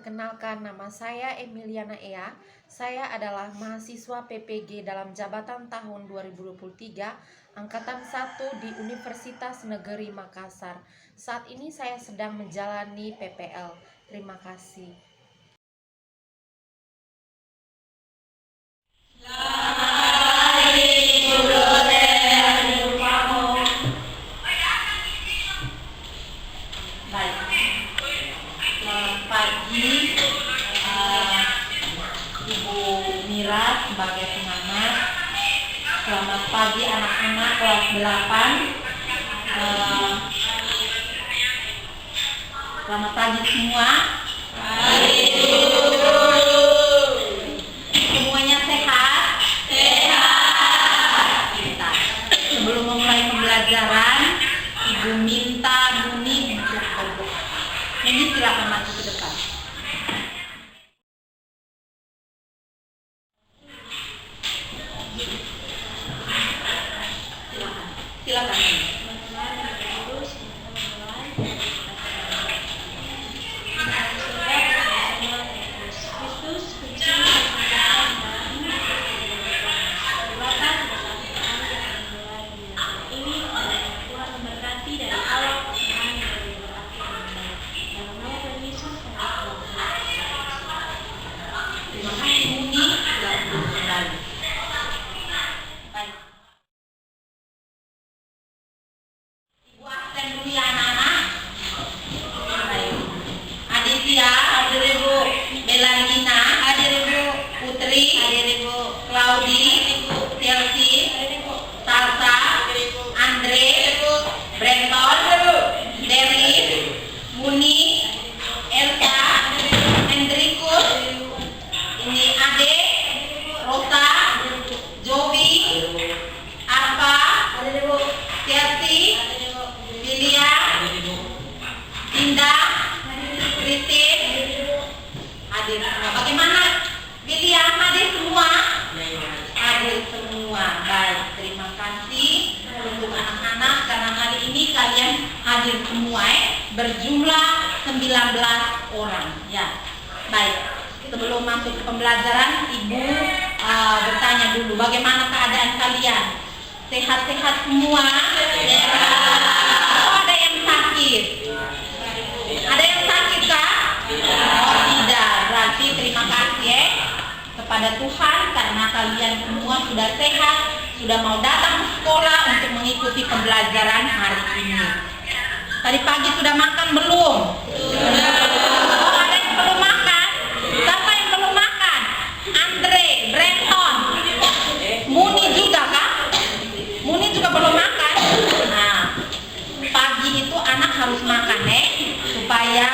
perkenalkan, nama saya Emiliana Ea. Saya adalah mahasiswa PPG dalam jabatan tahun 2023, Angkatan 1 di Universitas Negeri Makassar. Saat ini saya sedang menjalani PPL. Terima kasih. Selamat pagi, Ibu Mira sebagai pengamat. Selamat pagi anak-anak kelas 8. Selamat pagi semua. Semuanya sehat? Sehat. Sebelum memulai pembelajaran, Ibu minta Buni untuk berdoa. Ini silakan maju ke depan. Silakan. Terima kasih Buni. Silakan kembali. Baik. Ibu absen dulu ya anak-anak. Baik. Aditya, hadir Ibu. Belandina, hadir Ibu. Putri, hadir Ibu. Claudi, Ibu. Chelsea, Salsa, Andre, Brenton, Deris, Muni, Elsa, Hendrikus, ini Ade, Rosa, Jovi, Arfa, Chelsea, Lilia, Dinda, Christine, hadir semua. Bagaimana? Lilia hadir semua? Hadir semua. Baik, terima kasih untuk anak-anak karena hari ini kalian hadir semua berjumlah 19 orang ya. Baik, sebelum masuk ke pembelajaran, Ibu bertanya dulu bagaimana keadaan kalian? Sehat-sehat semua? Sehat. Oh, ada yang sakit? Ada yang sakit kah? Oh tidak, berarti terima kasih kepada Tuhan karena kalian semua sudah sehat, sudah mau datang ke sekolah untuk mengikuti pembelajaran hari ini. Tadi pagi sudah makan belum? Oh, ada yang belum makan? Siapa yang belum makan? Andre, Brenton, Muni juga kah? Muni juga belum makan? Nah, pagi itu anak harus makan supaya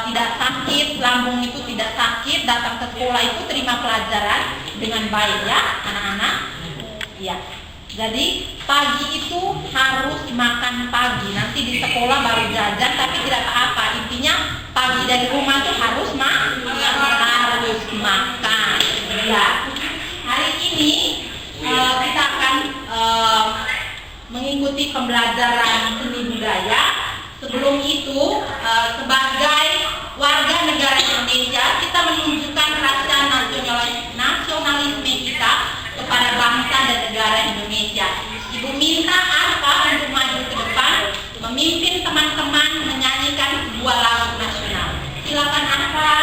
tidak sakit, lambung itu tidak sakit, datang ke sekolah itu terima pelajaran dengan baik ya anak-anak. Ya. Jadi pagi itu harus makan pagi. Nanti di sekolah baru jajan, tapi tidak apa-apa. Intinya pagi dari rumah itu harus makan. Ya. Hari ini kita akan mengikuti pembelajaran seni budaya. Sebelum itu, sebagai warga negara Indonesia, kita menunjukkan rasa nasionalisme kita kepada bangsa dan negara Indonesia. Ibu minta Arfa untuk maju ke depan, memimpin teman-teman menyanyikan sebuah lagu nasional. Silakan Arfa.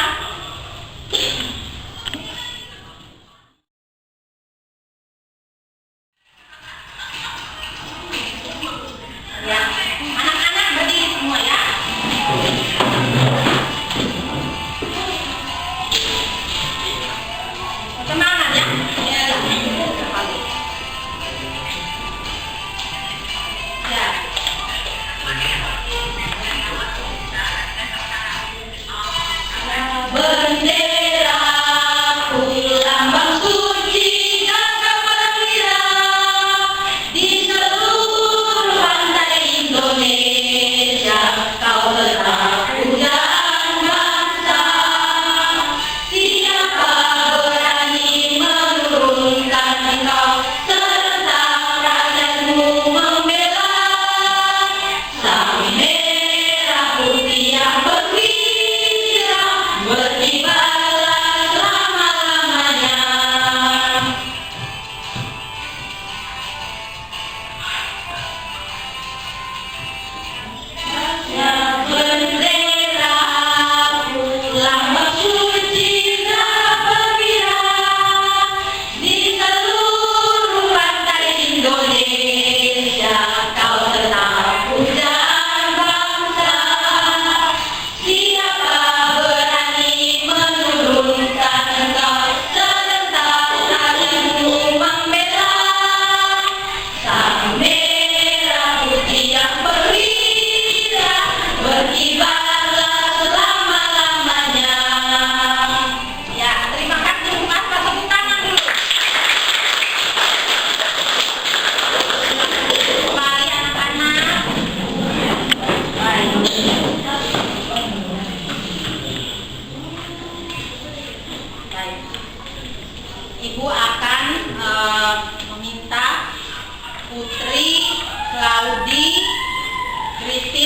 Ya, anak-anak berdiri semua ya. Semangat ya.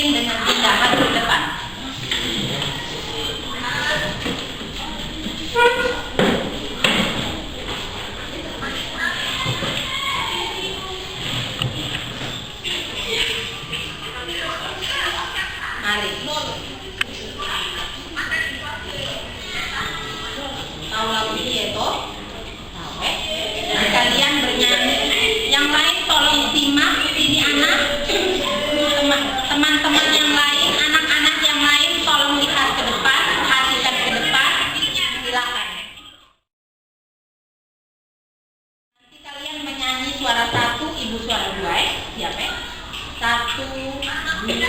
Christine dengan Dinda maju ke depan. Mari. Tahu lagu ini ya toh? Jadi kalian bernyanyi. Yang lain tolong simak ini anak. Teman-teman yang lain, anak-anak yang lain tolong lihat ke depan, perhatikan ke depan. Silakan. Nanti kalian menyanyi suara 1, ibu suara 2 ya. Siap ya? 1, 2,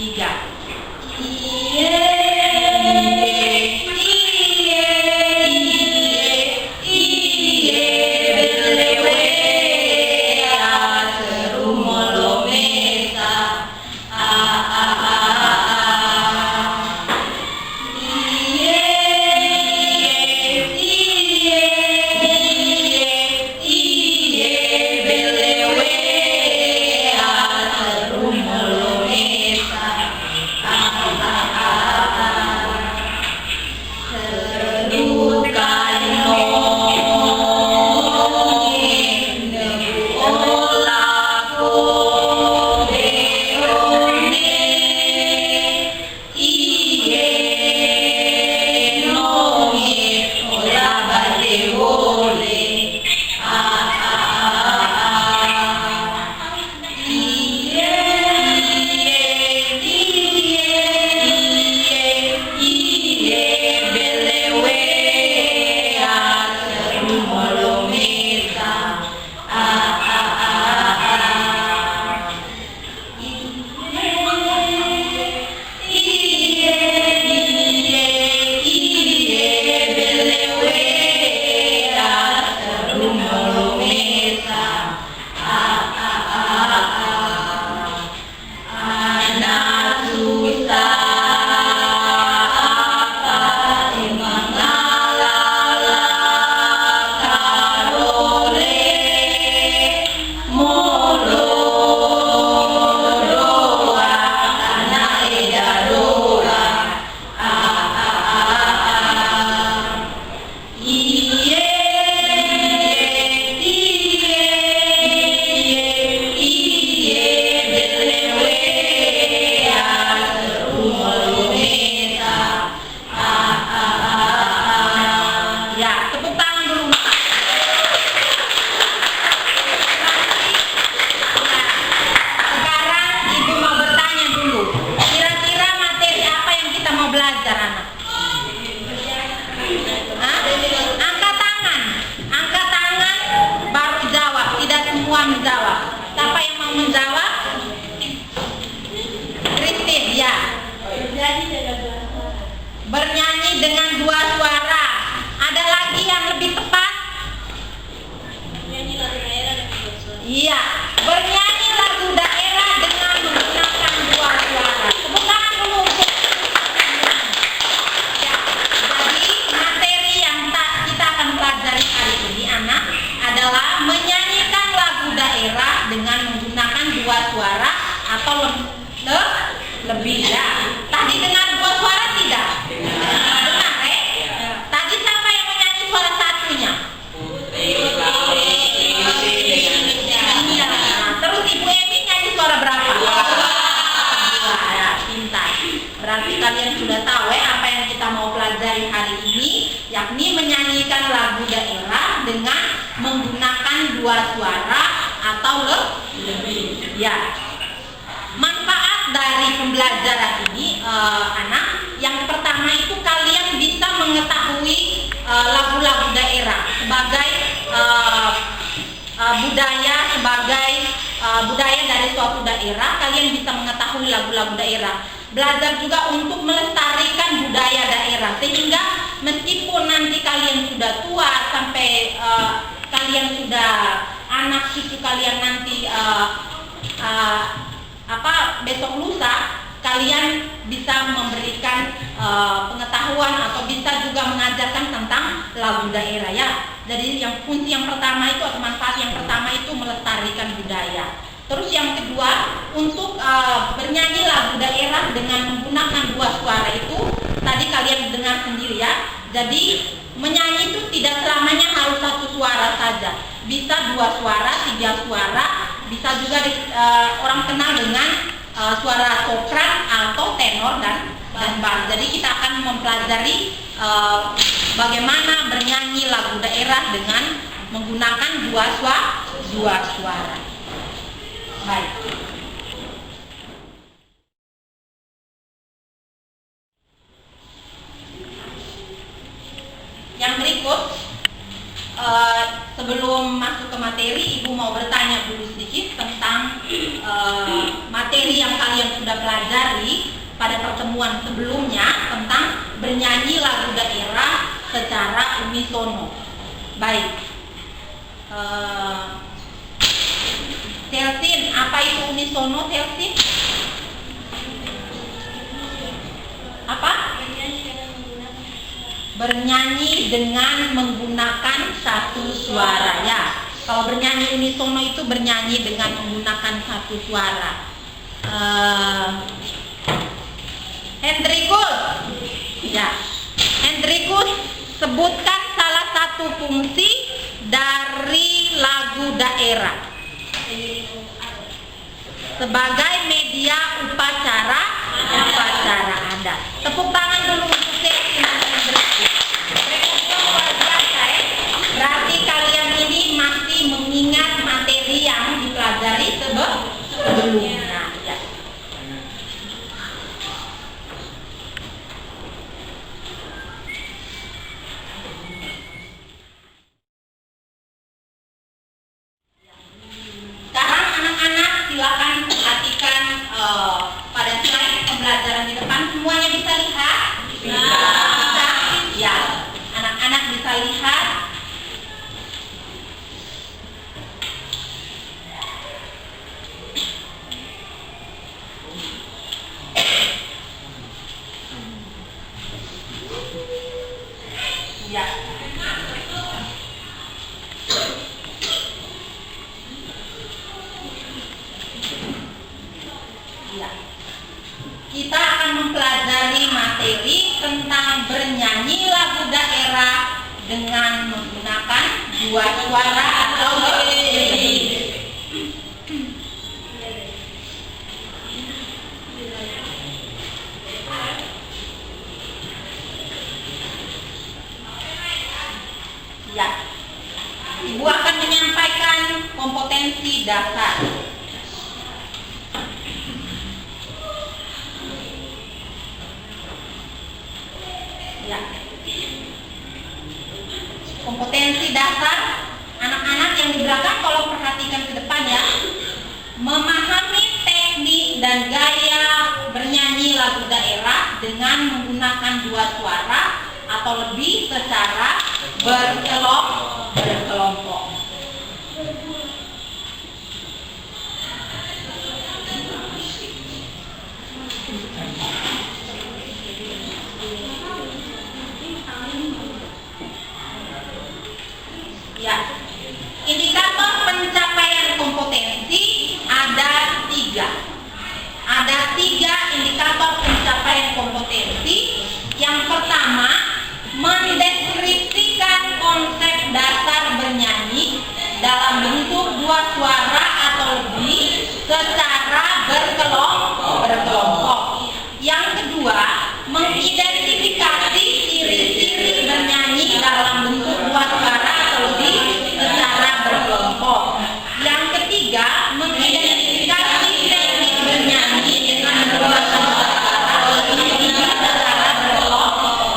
3. Menjawab. Siapa yang mau menjawab? Christine, ya. Bernyanyi dengan 2 suara. Ada lagi yang lebih tepat? Iya, bernyanyi lagu daerah dengan menggunakan 2 suara. Tepuk tangan dulu. Ya, jadi materi yang kita akan pelajari hari ini anak adalah menyanyikan lagu daerah dengan menggunakan 2 suara atau lebih ya. Tadi dengar 2 suara tidak? Dengar Tadi siapa yang menyanyi suara satunya? Iya. Terus Ibu Emi nyanyi suara berapa? 2 ya, pintar. Berarti kalian sudah tahu apa yang kita mau pelajari hari ini, yakni menyanyikan lagu daerah dengan menggunakan 2 suara atau lebih. Ya. Manfaat dari pembelajaran ini anak, yang pertama itu kalian bisa mengetahui lagu-lagu daerah sebagai budaya, sebagai budaya dari suatu daerah. Kalian bisa mengetahui lagu-lagu daerah. Belajar juga untuk melestarikan budaya daerah, sehingga meskipun nanti kalian sudah tua, sampai kalian sudah anak cucu kalian nanti besok lusa, kalian bisa memberikan pengetahuan atau bisa juga mengajarkan tentang lagu daerah ya. Jadi yang fungsi yang pertama itu atau manfaat yang pertama itu melestarikan budaya. Terus yang kedua, untuk bernyanyi lagu daerah dengan menggunakan dua suara itu tadi kalian dengar sendiri ya. Jadi menyanyi itu tidak selamanya harus satu suara saja, bisa dua suara, tiga suara, bisa juga orang kenal dengan suara sopran, alto, tenor dan bass. Jadi kita akan mempelajari bagaimana bernyanyi lagu daerah dengan menggunakan dua suara. Baik. Yang berikut, sebelum masuk ke materi, Ibu mau bertanya dulu sedikit tentang materi yang kalian sudah pelajari pada pertemuan sebelumnya tentang bernyanyi lagu daerah secara unisono. Baik. Telsin, apa itu unisono, Telsin? Apa? Bernyanyi dengan menggunakan satu suara ya. Kalau bernyanyi unisono itu bernyanyi dengan menggunakan satu suara. Hendrikus, ya. Hendrikus, sebutkan salah satu fungsi dari lagu daerah sebagai media upacara adat. Tepuk tangan dulu untuk Telsin dan Hendrikus. Luar biasa ya. Berarti kalian ini masih mengingat materi yang dipelajari sebelumnya ya. Sekarang anak-anak silakan perhatikan pada slide pembelajaran di depan. Semuanya bisa lihat? Bisa. Ya, anak-anak bisa lihat. Ya. Ya. Kita akan mempelajari materi tentang bernyanyi lagu daerah dengan menggunakan dua suara atau lebih. Ya. Ibu akan menyampaikan kompetensi dasar. Ya. Kompetensi dasar anak-anak yang di belakang tolong perhatikan ke depan ya. Memahami teknik dan gaya bernyanyi lagu daerah dengan menggunakan dua suara atau lebih secara berkelompok. Ya, indikator pencapaian kompetensi ada tiga. Ada tiga indikator pencapaian kompetensi. Yang pertama, mendeskripsikan konsep dasar bernyanyi dalam bentuk dua suara atau lebih secara berkelompok. Yang kedua, mengidentifikasi ciri-ciri bernyanyi dalam bentuk dua suara atau lebih secara berkelompok. Yang ketiga, mengidentifikasi teknik bernyanyi dengan dua suara atau lebih secara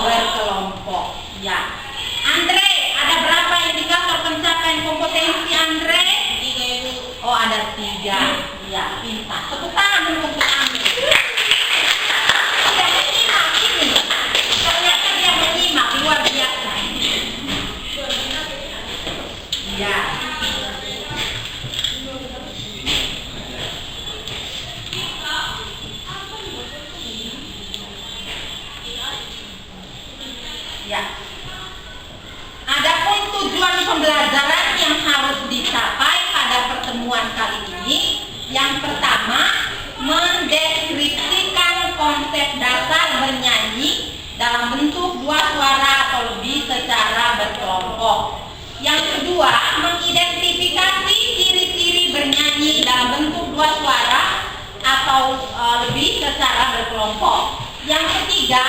berkelompok. Ya, Andre, ada berapa indikator pencapaian kompetensi Andre? 3, Ibu. Oh, ada 3. Ya, pintar. Tepuk tangan dulu untuk Andre. Tidak menyimak ini. Ternyata dia menyimak, luar biasa. Ya. Ya. Adapun tujuan pembelajaran yang harus dicapai pada pertemuan kali ini, Yang pertama, mendeskripsikan konsep dasar bernyanyi dalam bentuk dua suara atau lebih secara berkelompok. Yang kedua, mengidentifikasi ciri-ciri bernyanyi dalam bentuk dua suara atau lebih secara berkelompok. Yang ketiga,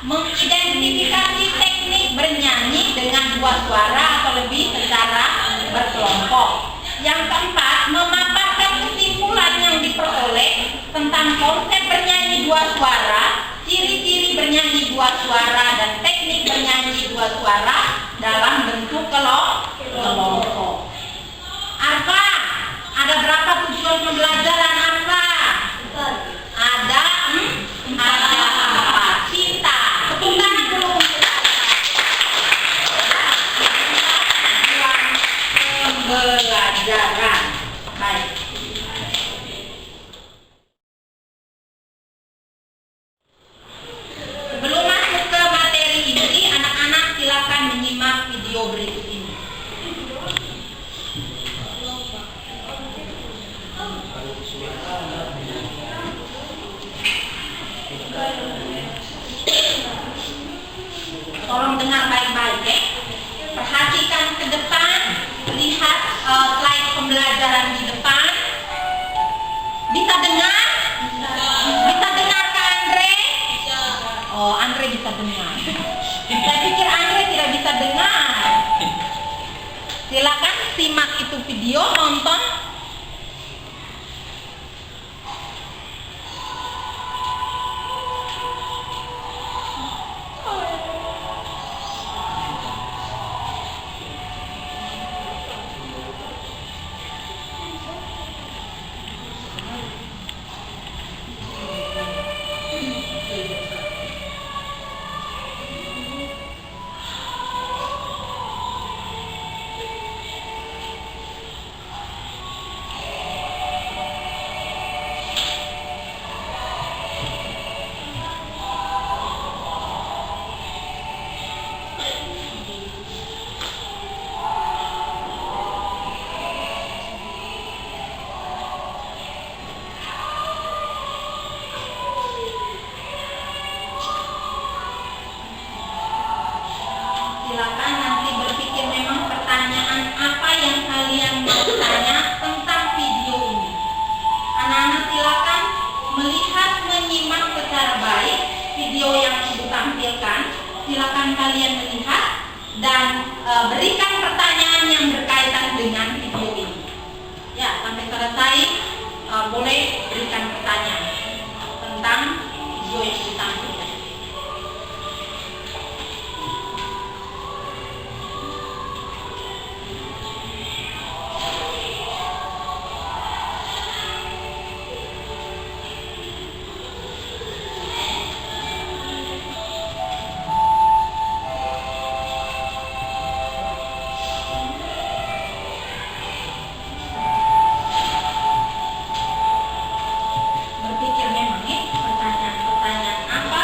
mengidentifikasi teknik bernyanyi dengan dua suara atau lebih secara berkelompok. Yang keempat, memaparkan kesimpulan yang diperoleh tentang konsep bernyanyi dua suara, ciri-ciri bernyanyi dua suara, dan teknik bernyanyi dua suara dalam bentuk kelompok. Arfa, ada berapa tujuan pembelajaran Arfa? Ada empat. Cinta, tepuk tangan dulu. Tujuan pembelajaran. Baik. Sebelum masuk ke materi inti, anak-anak silakan menyimak video berikut ini. Tolong dengar baik-baik ya. Perhatikan ke depan, lihat slide pembelajaran di depan. Bisa dengar? Bisa dengar Kak Andre? Oh, Andre bisa dengar. Saya pikir Andre tidak bisa dengar. Silakan simak itu video, nonton. Silakan nanti berpikir memang pertanyaan apa yang kalian mau tanya tentang video ini. Anak-anak silakan melihat, menyimak secara baik video yang Ibu tampilkan. Silakan kalian melihat dan berikan pertanyaan yang berkaitan dengan video ini. Ya, sampai selesai boleh berikan pertanyaan tentang video yang ditampilkan. Berpikir memang pertanyaan-pertanyaan apa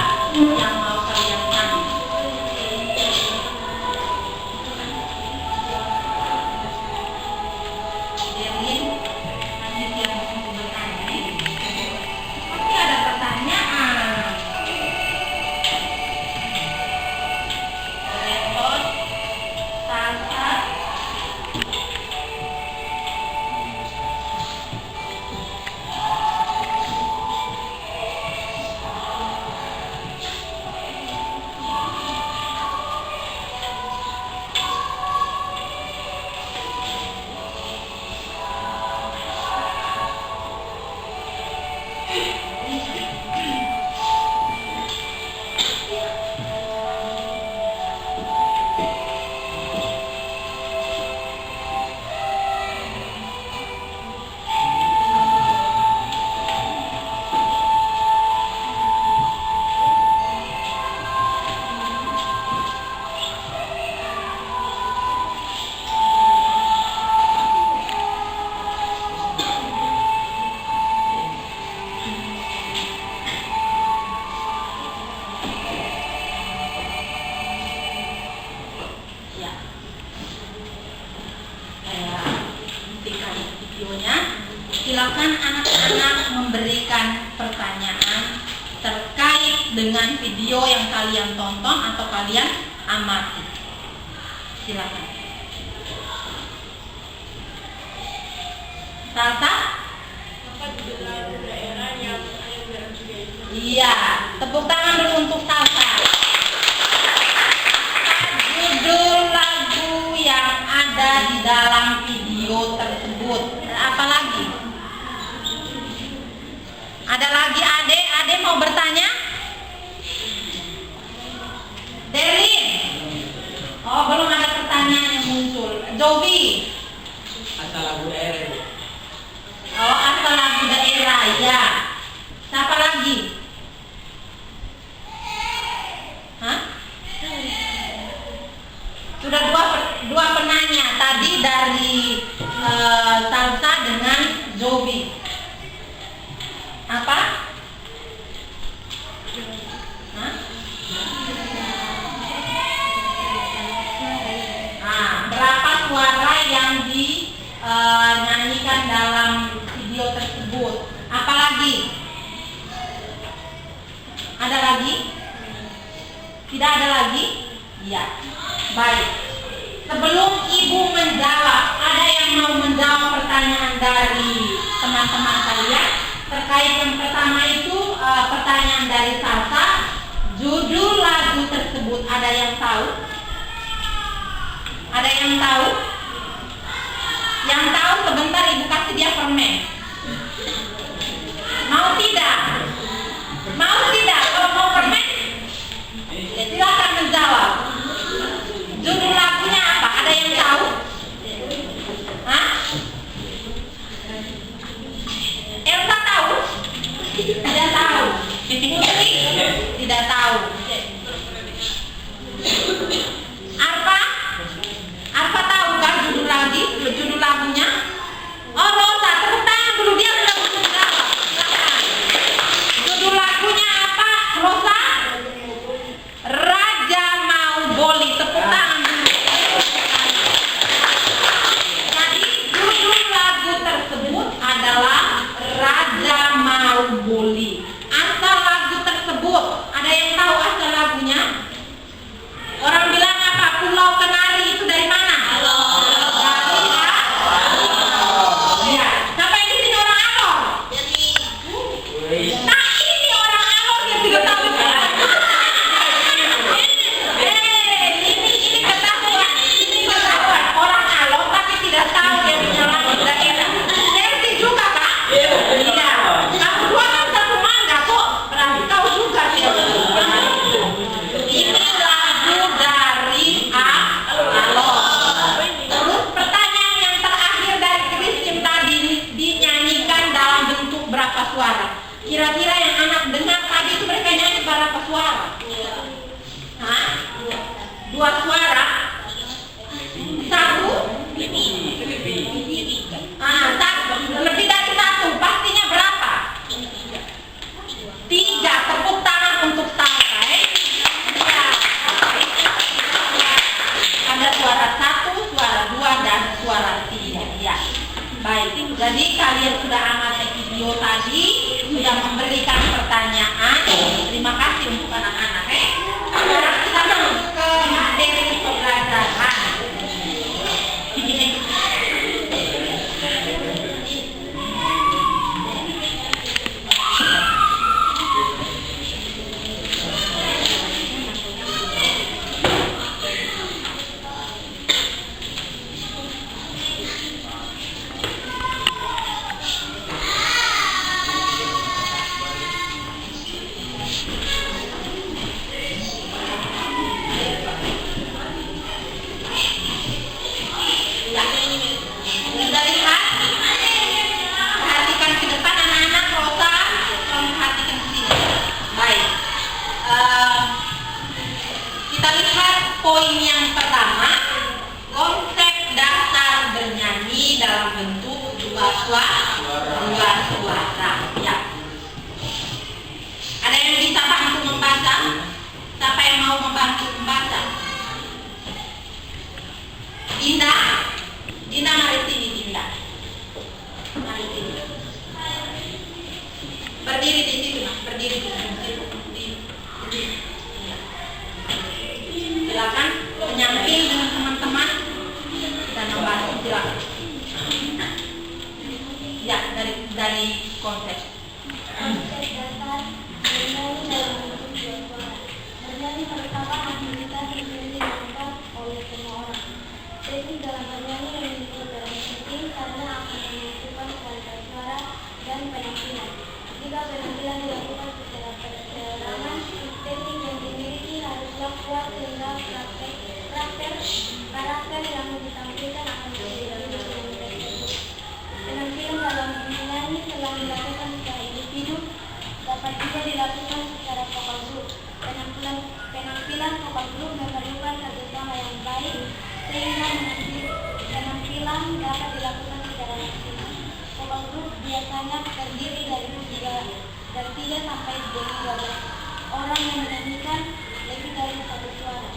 Silakan anak-anak memberikan pertanyaan terkait dengan video yang kalian tonton atau kalian amati. Silakan. Salsa? Iya, tepuk tangan dulu untuk Salsa. Judul lagu yang ada di dalam video tersebut. Apa lagi? Ada lagi Ade mau bertanya? Derlin? Oh, belum ada pertanyaan yang muncul. Jovi? Asal lagu daerah. Oh, asal lagu daerah, ya. Siapa lagi? Hah? Sudah dua penanya tadi dari Salsa dengan Jovi. Apa? Hah? Berapa suara yang dinyanyikan dalam video tersebut? Apa lagi? Ada lagi? Tidak ada lagi? Iya. Baik. Sebelum Ibu menjawab, ada yang mau menjawab pertanyaan dari teman-teman kalian? Terkait yang pertama itu pertanyaan dari Salsa, judul lagu tersebut ada yang tahu? Ada yang tahu? Yang tahu sebentar Ibu kasih dia permen. Mau tidak? Mau tidak? Kalau mau permen, ya silakan menjawab. Judul lagunya apa? Ada yang tahu? Hah? Elsa tahu? Tidak tahu. Putri? Tidak tahu. Arfa? Arfa tahu kan judul lagunya? Oh, Rosa, tepuk tangan dulu, dia sudah menjawab. Silakan. Judul lagunya apa, Rosa? Raja Mau Boli. Tepuk tangan dulu. Jadi judul lagu tersebut adalah Raja Mau Boli. Asal lagu tersebut, ada yang tahu asal lagunya? Orang bilang apa? Pulau Kenari itu dari mana? Iya. Sampai di sini orang Alor. Nah, ini orang Alor yang tidak tahu. Ini ketahuan. Ini ketahuan. Orang Alor tapi tidak tahu dia punya lagu daerah. Serti juga, Pak? Iya. Kamu dua kan satu mangga kok. Berarti tahu juga dia. Ini lagu dari Alor. Terus pertanyaan yang terakhir dari Christine tadi dinyanyikan dalam bentuk berapa suara? Kira-kira yang anak dengar tadi itu mereka nyanyi berapa suara? Hah? Dua suara? Satu? Satu. Lebih dari satu. Pastinya berapa? Tiga. Tepuk tangan untuk Salsa. Ya. Ada suara satu, suara dua, dan suara tiga. Ya. Baik. Jadi kalian sudah amati video tadi, sudah memberikan pertanyaan. Terima kasih untuk anak-anak. Sekarang kita masuk ke materi pembelajaran. Sudah lihat? Perhatikan ke depan anak-anak. Rosa, tolong perhatikan ke sini. Baik. Kita lihat poin yang pertama, konsep dasar bernyanyi dalam bentuk dua suara. Ya. Ada yang bisa bantu membaca? Siapa yang mau membantu membaca? Dinda, mari sini Dinda. Mari sini. Silakan menyamping dengan teman-teman dan membantu, silakan. Ya, dari konsep. Konsep dasar bernyanyi dalam bentuk dua suara. Bernyanyi merupakan aktivitas yang dilakukan oleh semua orang. Teknik dalam bernyanyi memiliki peran penting karena akan menentukan kualitas suara dan penampilan. Jika penampilan dilakukan secara berseraman, teknik yang dimiliki haruslah kuat sehingga karakter yang ditampilkan akan menjadi dengan tersebut. Penampilan dalam bernyanyi selain dilakukan secara individu, dapat juga dilakukan secara vokal grup. Penampilan vokal grup memerlukan kerjasama yang baik sehingga penampilan dapat dilakukan secara maksimal. Vokal grup biasanya terdiri dari 3 sampai 12 orang yang menyanyikan lebih dari satu suara.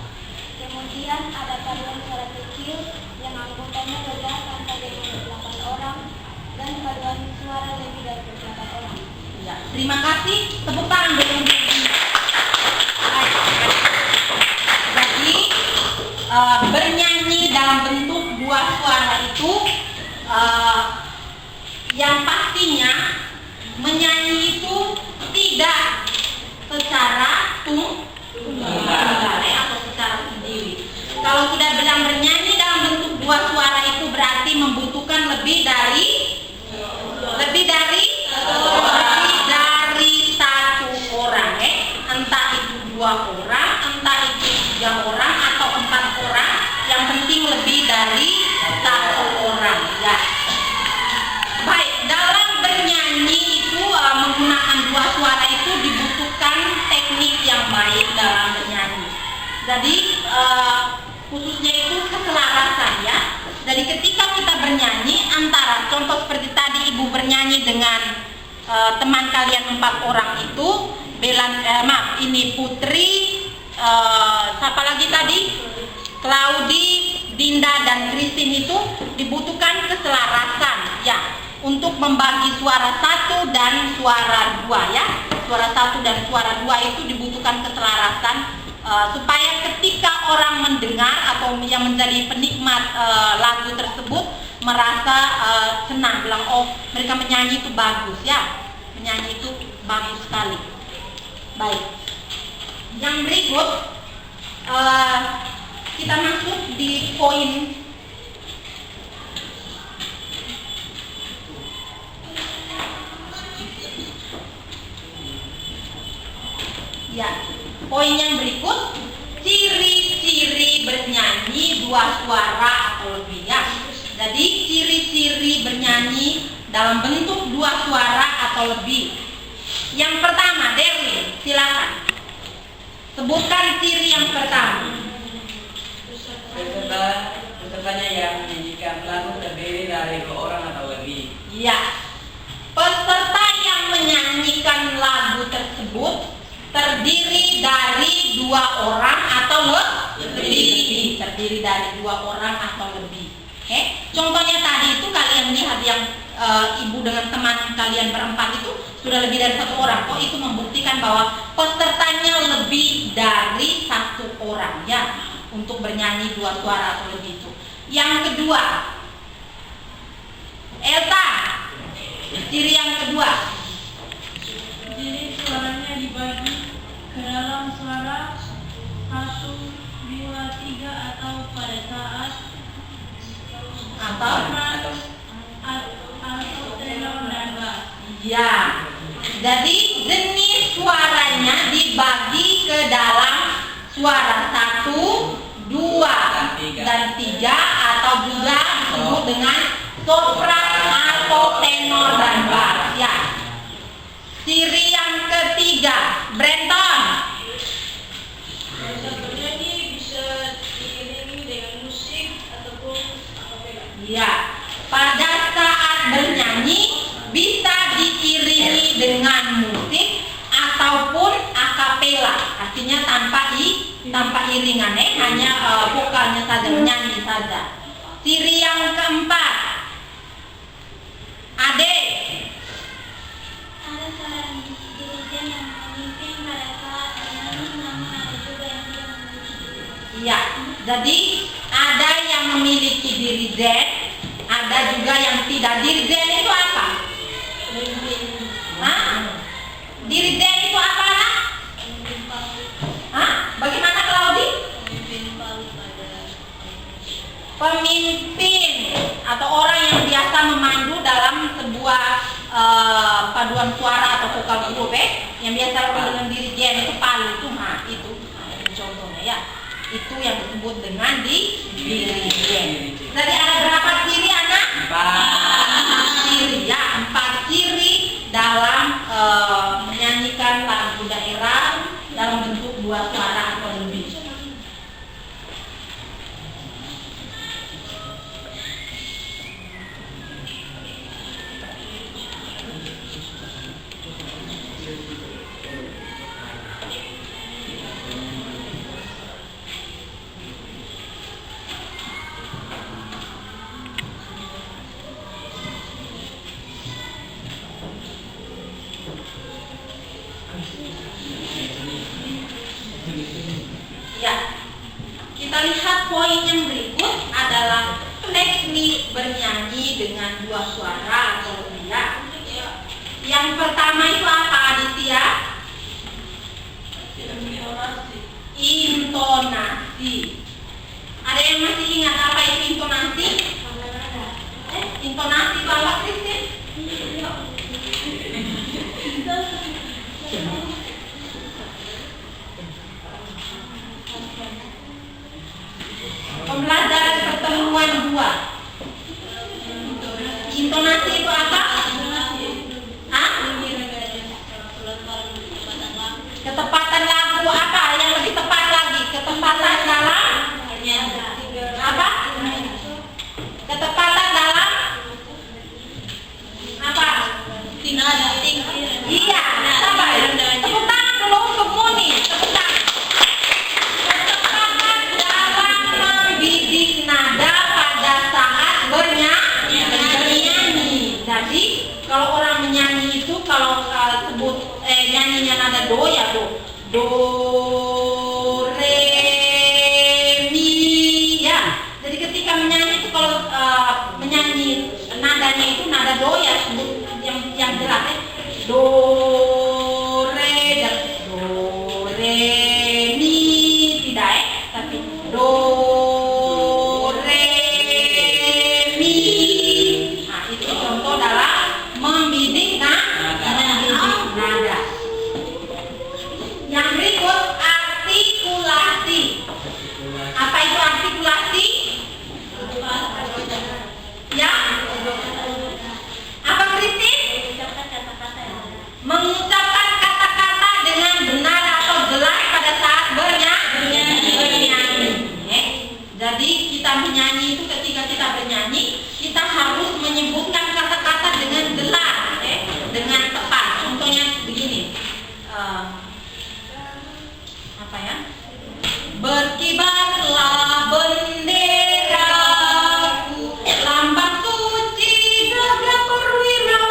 Kemudian ada paduan suara kecil yang anggotanya 12 sampai dengan 8 orang dan paduan suara lebih dari 8 orang. Ya, terima kasih. Tepuk tangan dulu. Jadi bernyanyi dalam bentuk dua suara itu yang pastinya menyanyi itu tidak secara tunggal atau secara sendiri. Kalau sudah bilang bernyanyi dalam bentuk dua suara itu berarti membutuhkan lebih dari satu orang, entah itu 2 orang, entah itu 3 orang atau 4 orang, yang penting lebih dari 1 orang, ya. Baik, dalam bernyanyi itu menggunakan dua suara itu dibutuhkan teknik yang baik dalam bernyanyi. Jadi khususnya itu keselarasan, ya. Jadi ketika kita bernyanyi antara contoh seperti tadi ibu bernyanyi dengan teman kalian 4 orang itu, ini Putri, siapa lagi tadi? Claudi, Dinda dan Christine itu dibutuhkan keselarasan, ya, untuk membagi suara 1 dan suara 2, ya. Suara 1 dan suara 2 itu dibutuhkan keselarasan supaya ketika orang mendengar atau yang menjadi penikmat lagu tersebut merasa senang, bilang oh mereka menyanyi itu bagus, ya, menyanyi itu bagus sekali. Baik, yang berikut kita masuk di poin ya. Poin yang berikut, ciri-ciri bernyanyi dua suara atau lebih, ya. Jadi ciri-ciri bernyanyi dalam bentuk dua suara atau lebih. Yang pertama, Derwin, silakan. Sebutkan ciri yang pertama. Pesertanya yang menyanyikan lagu terdiri dari 2 orang atau lebih. Ya, peserta yang menyanyikan lagu tersebut terdiri dari 2 orang atau lebih. Terdiri dari 2 orang atau lebih. Contohnya tadi itu kalian lihat yang ibu dengan teman kalian berempat itu sudah lebih dari 1 orang. Itu membuktikan bahwa pesertanya lebih dari 1 orang, ya, untuk bernyanyi 2 suara atau lebih itu. Yang kedua, Elsa, ciri yang kedua. Jadi suaranya dibagi ke dalam suara 1, 2, 3 atau pada saat Atau tenor dan bass. ya, jadi jenis suaranya dibagi ke dalam suara 1, 2, dan 3 atau juga disebut dengan sopran atau tenor dan bass, ya. Ciri yang ketiga, Brenton. Bernyanyi bisa diiringi dengan musik ataupun akapela. Ya, pada saat bernyanyi bisa diiringi dengan musik ataupun akapela, artinya tanpa iringan, hanya vokalnya saja, menyanyi saja. Ciri yang keempat, Ade. Ada suara dirijen yang Jadi ada yang memiliki dirijen, ada juga yang tidak. Dirijen itu apa? Hah? Dirijen itu apa, nak? Hah? Bagaimana, Claudi? Pemimpin atau orang yang biasa memandu dalam sebuah paduan suara atau vokal group, yang biasa dengan dirijen itu palu itu, itu contohnya ya. Itu yang disebut dengan dirijen. Jadi ada berapa ciri, anak? 4 ciri ya, 4 ciri dalam menyanyikan lagu daerah dalam bentuk 2 suara atau lebih. Ya, kita lihat poin yang berikut adalah teknik bernyanyi dengan 2 suara atau lebih ya. Yang pertama itu apa, Aditya? Intonasi. Ada yang masih ingat apa itu intonasi? Intonasi itu apa, Kristin? Pembelajaran pertemuan 2. Intonasi itu apa? Hah? Ketepatan lagu apa? Yang lebih tepat lagi, ketepatan dalam apa? Ketepatan dalam apa? Iya, sabar. Tepuk tangan dulu untuk Muni. Tepuk tangan. Ketepatan dalam membidik nada pada saat bernyanyi. Jadi kalau orang menyanyi itu kalau sebut nyanyinya nada do ya do re mi ya. Jadi ketika menyanyi itu kalau menyanyi nadanya itu nada do ya, sebut yang jelas ya. Do re mi tidak tapi do re mi. Nah, itu contoh dalam membidik nada. Yang berikut artikulasi. Apa itu artikulasi? Ya. Apa, Kristin? Mengucapkan kata-kata dengan benar atau jelas pada saat bernyanyi. Jadi kita menyanyi itu ketika kita bernyanyi, kita harus menyebutkan kata-kata dengan jelas, dengan tepat. Contohnya begini. Apa ya? Berkibarlah benderaku, lambang suci gagah perwira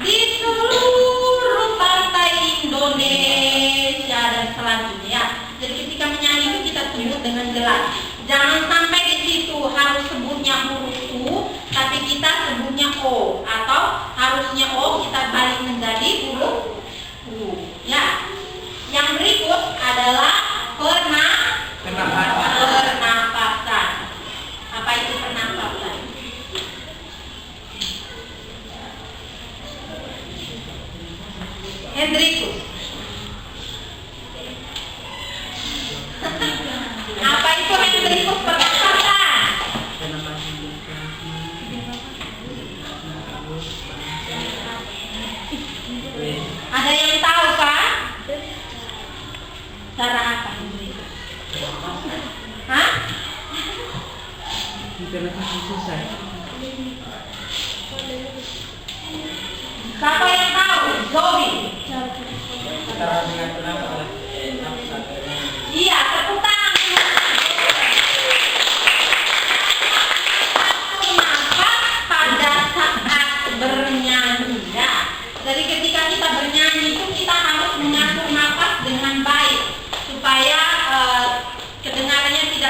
di seluruh pantai Indonesia dan selanjutnya. Jadi ketika menyanyi itu kita sebut dengan jelas. Jangan sampai di situ harus sebutnya huruf U, tapi kita sebutnya O, atau harusnya O kita balik menjadi huruf U. Ya. Yang berikut adalah pernapasan. Apa itu pernapasan? Hendrikus. Apa itu Hendrikus pernapasan? Ada yang tahu kan? Cara apa Hendrikus? Hah? Siapa yang tahu? Zoe. Iya, tepuk tangan. Nafas pada saat bernyanyi ya. Jadi ketika kita bernyanyi itu kita harus mengatur nafas dengan baik supaya kedengarannya tidak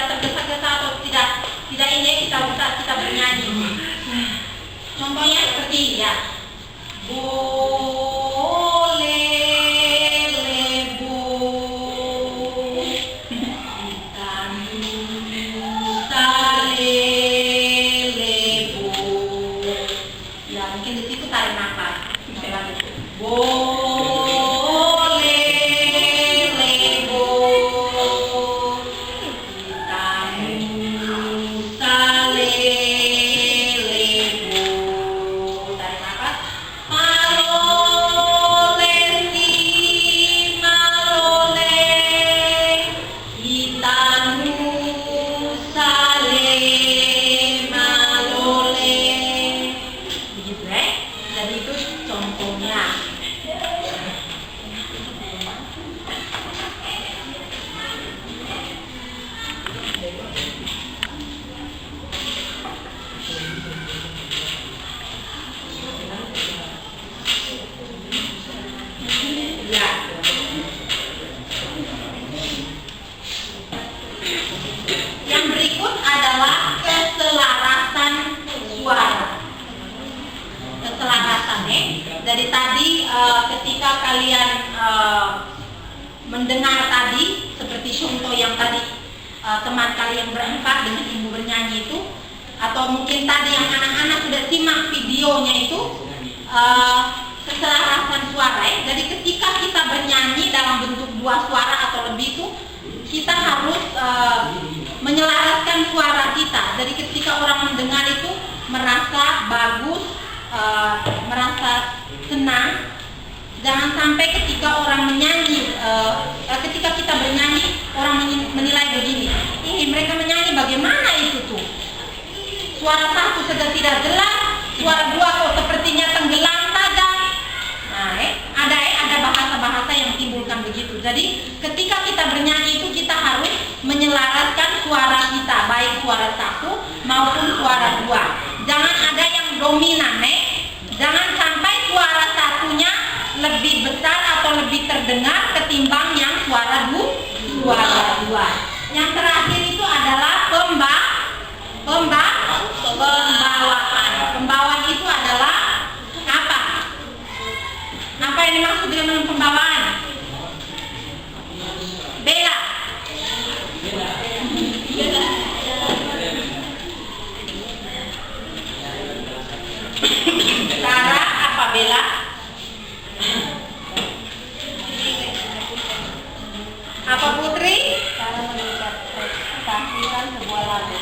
ya. Boleh lebo ikan sale lebo. Ya mungkin di situ tarik nafas. Boleh lebo ikan sale lebo. Tarik nafas. Malole si malole itanu sale malole. Begitu ya. Jadi itu contohnya. Ya. Yang berikut adalah keselarasan suara. Keselarasan ya. Dari tadi ketika kalian mendengar tadi seperti contoh yang tadi teman kalian berempat dengan ibu bernyanyi itu, atau mungkin tadi yang anak-anak sudah simak videonya itu, keselarasan suara ya. Jadi ketika kita bernyanyi dalam bentuk dua suara atau lebih itu, kita harus menyelaraskan suara kita. Jadi ketika orang mendengar itu merasa bagus, merasa senang. Jangan sampai ketika orang menyanyi, ketika kita bernyanyi orang menilai begini, ini mereka menyanyi bagaimana itu tuh? Suara satu sudah tidak jelas, suara dua kok sepertinya tenggelam saja. Nah, ada bahasa-bahasa yang timbulkan begitu. Jadi ketika kita bernyanyi itu kita harus menyelaraskan suara kita, baik suara satu maupun suara dua. Jangan ada yang dominan, jangan sampai suara satunya lebih besar atau lebih terdengar ketimbang yang suara dua. Yang terakhir itu adalah pembawaan. Pembawaan itu adalah apa? Apa yang dimaksud dengan pembawaan? Bella. Cara apa Bella? Apa Putri? Cara menginterpretasikan sebuah lagu.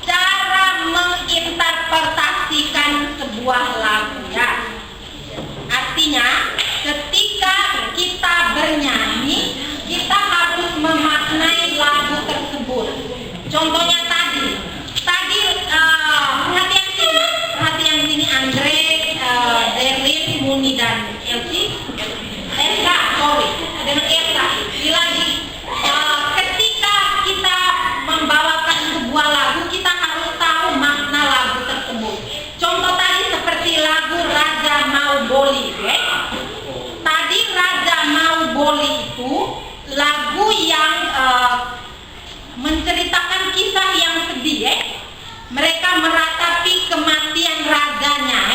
Cara menginterpretasikan sebuah lagu ya. Artinya ketika kita bernyanyi kita harus memaknai lagu tersebut. Contohnya tadi perhatian sini Andre, Derlin, Muni dan Elsie. Dengan Esa. Lagi ketika kita membawakan sebuah lagu kita harus tahu makna lagu tersebut. Contoh tadi seperti lagu Raja Mau Boli, Tadi Raja Mau Boli itu lagu yang menceritakan kisah yang sedih, Mereka meratapi kematian rajanya,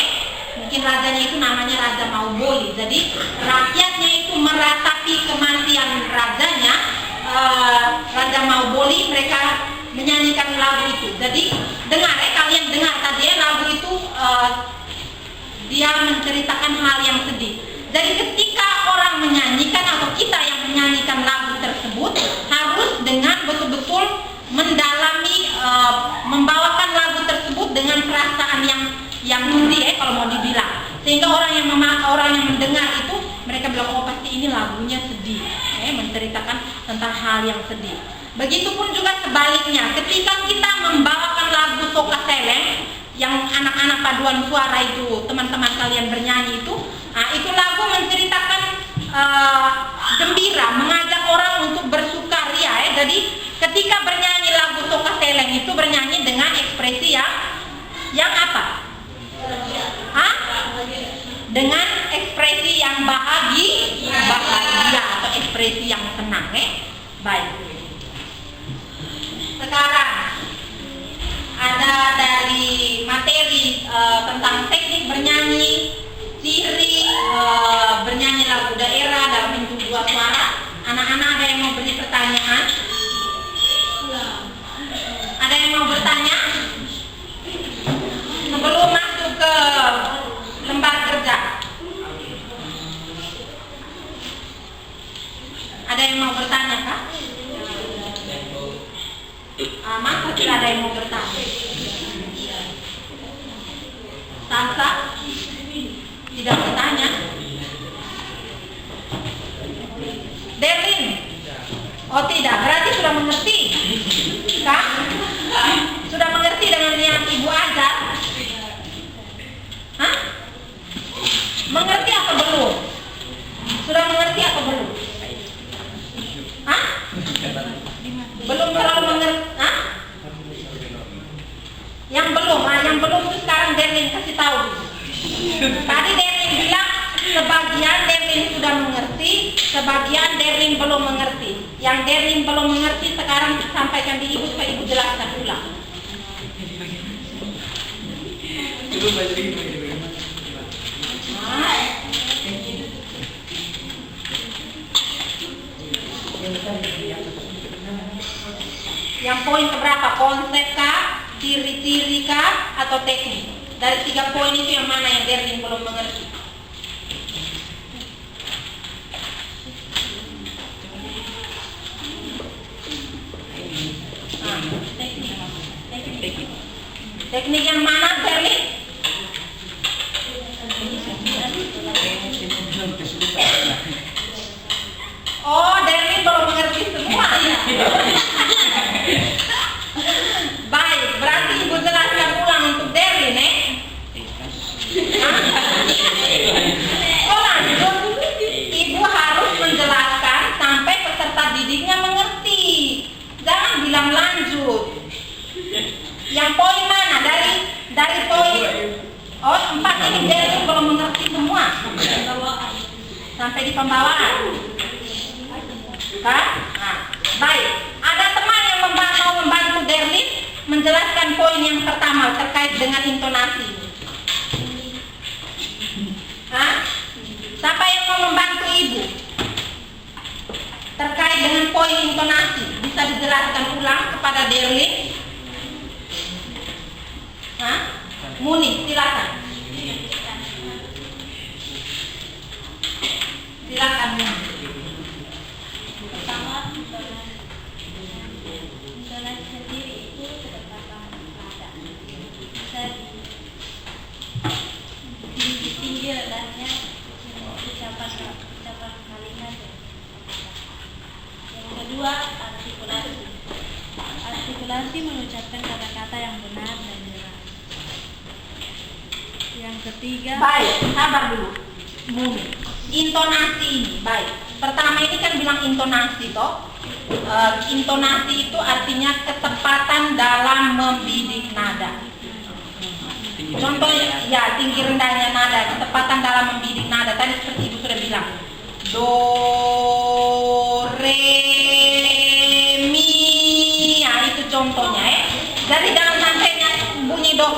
Mungkin rajanya itu namanya Raja Mau Boli. Jadi rakyatnya itu meratapi kematian rajanya, Raja Mau Boli. Mereka menyanyikan lagu itu. Jadi dengar kalian dengar tadi lagu itu dia menceritakan hal yang sedih. Jadi ketika orang menyanyikan atau kita yang menyanyikan lagu tersebut harus dengan betul-betul mendalami, membawakan lagu tersebut dengan perasaan yang sedih, kalau mau dibilang, sehingga orang yang mendengar itu mereka bilang oh pasti ini lagunya sedih, menceritakan tentang hal yang sedih. Begitupun juga sebaliknya, ketika kita membawakan lagu Soka Seleng yang anak-anak paduan suara itu teman-teman kalian bernyanyi itu lagu menceritakan gembira, mengajak orang untuk bersukaria. Jadi ketika bernyanyi lagu Soka Seleng itu bernyanyi dengan ekspresi yang apa? Dengan ekspresi yang bahagia atau ekspresi yang senang, Baik. Sekarang ada dari materi tentang teknik bernyanyi, ciri bernyanyi lagu daerah dalam bentuk dua suara. Anak-anak ada yang mau beri pertanyaan? Ada yang mau bertanya? Sebelum masuk ke lembar kerja. Ada yang mau bertanya, Kak? Masa tidak ada yang mau bertanya? Sansa? Tidak bertanya? Derlin? Oh tidak, berarti sudah mengerti? Kak? Sudah mengerti dengan yang Ibu ajar? Hah? Mengerti atau belum? Sudah mengerti atau belum? Hah? Belum terlalu mengerti? Hah? Yang belum itu sekarang Derlin kasih tahu. Tadi Derlin bilang sebagian Derlin sudah mengerti, sebagian Derlin belum mengerti. Yang Derlin belum mengerti sekarang sampaikan di Ibu supaya Ibu jelaskan ulang. Yang poin keberapa? Konsep kah? Ciri-ciri kah? Atau teknik? Dari 3 poin itu yang mana yang Derlin belum mengerti? Teknik yang mana Derlin? Oh, Derlin belum mengerti semua ya. Baik, berarti Ibu jelaskan ulang untuk Derlin, Oh lanjut, Ibu harus menjelaskan sampai peserta didiknya mengerti. Jangan bilang lanjut. Yang poin mana? Dari poin. Oh, 4 ini Derlin belum mengerti semua. Sampai di pembawaan. Kan? Nah, baik. Ada teman yang mau membantu Derlin menjelaskan poin yang pertama terkait dengan intonasi. Hah? Siapa yang mau membantu Ibu terkait dengan poin intonasi? Bisa dijelaskan ulang kepada Derlin? Hah? Muni, silakan. Silakan Muni. Pertama, intonasi sendiri itu ketepatan nada. Bisa tinggi rendahnya ucapan kalimat. Yang kedua, artikulasi. Artikulasi mengucapkan kata-kata yang benar dan jelas. Yang ketiga, Baik, sabar dulu. Mumi. Intonasi ini, baik. Pertama ini kan bilang intonasi toh. Intonasi itu artinya ketepatan dalam membidik nada. Contoh ya, tinggi rendahnya nada, ketepatan dalam membidik nada. Tadi seperti Ibu sudah bilang. Do, re, mi. Ya, itu contohnya ya. Jadi jangan sampai bunyi do,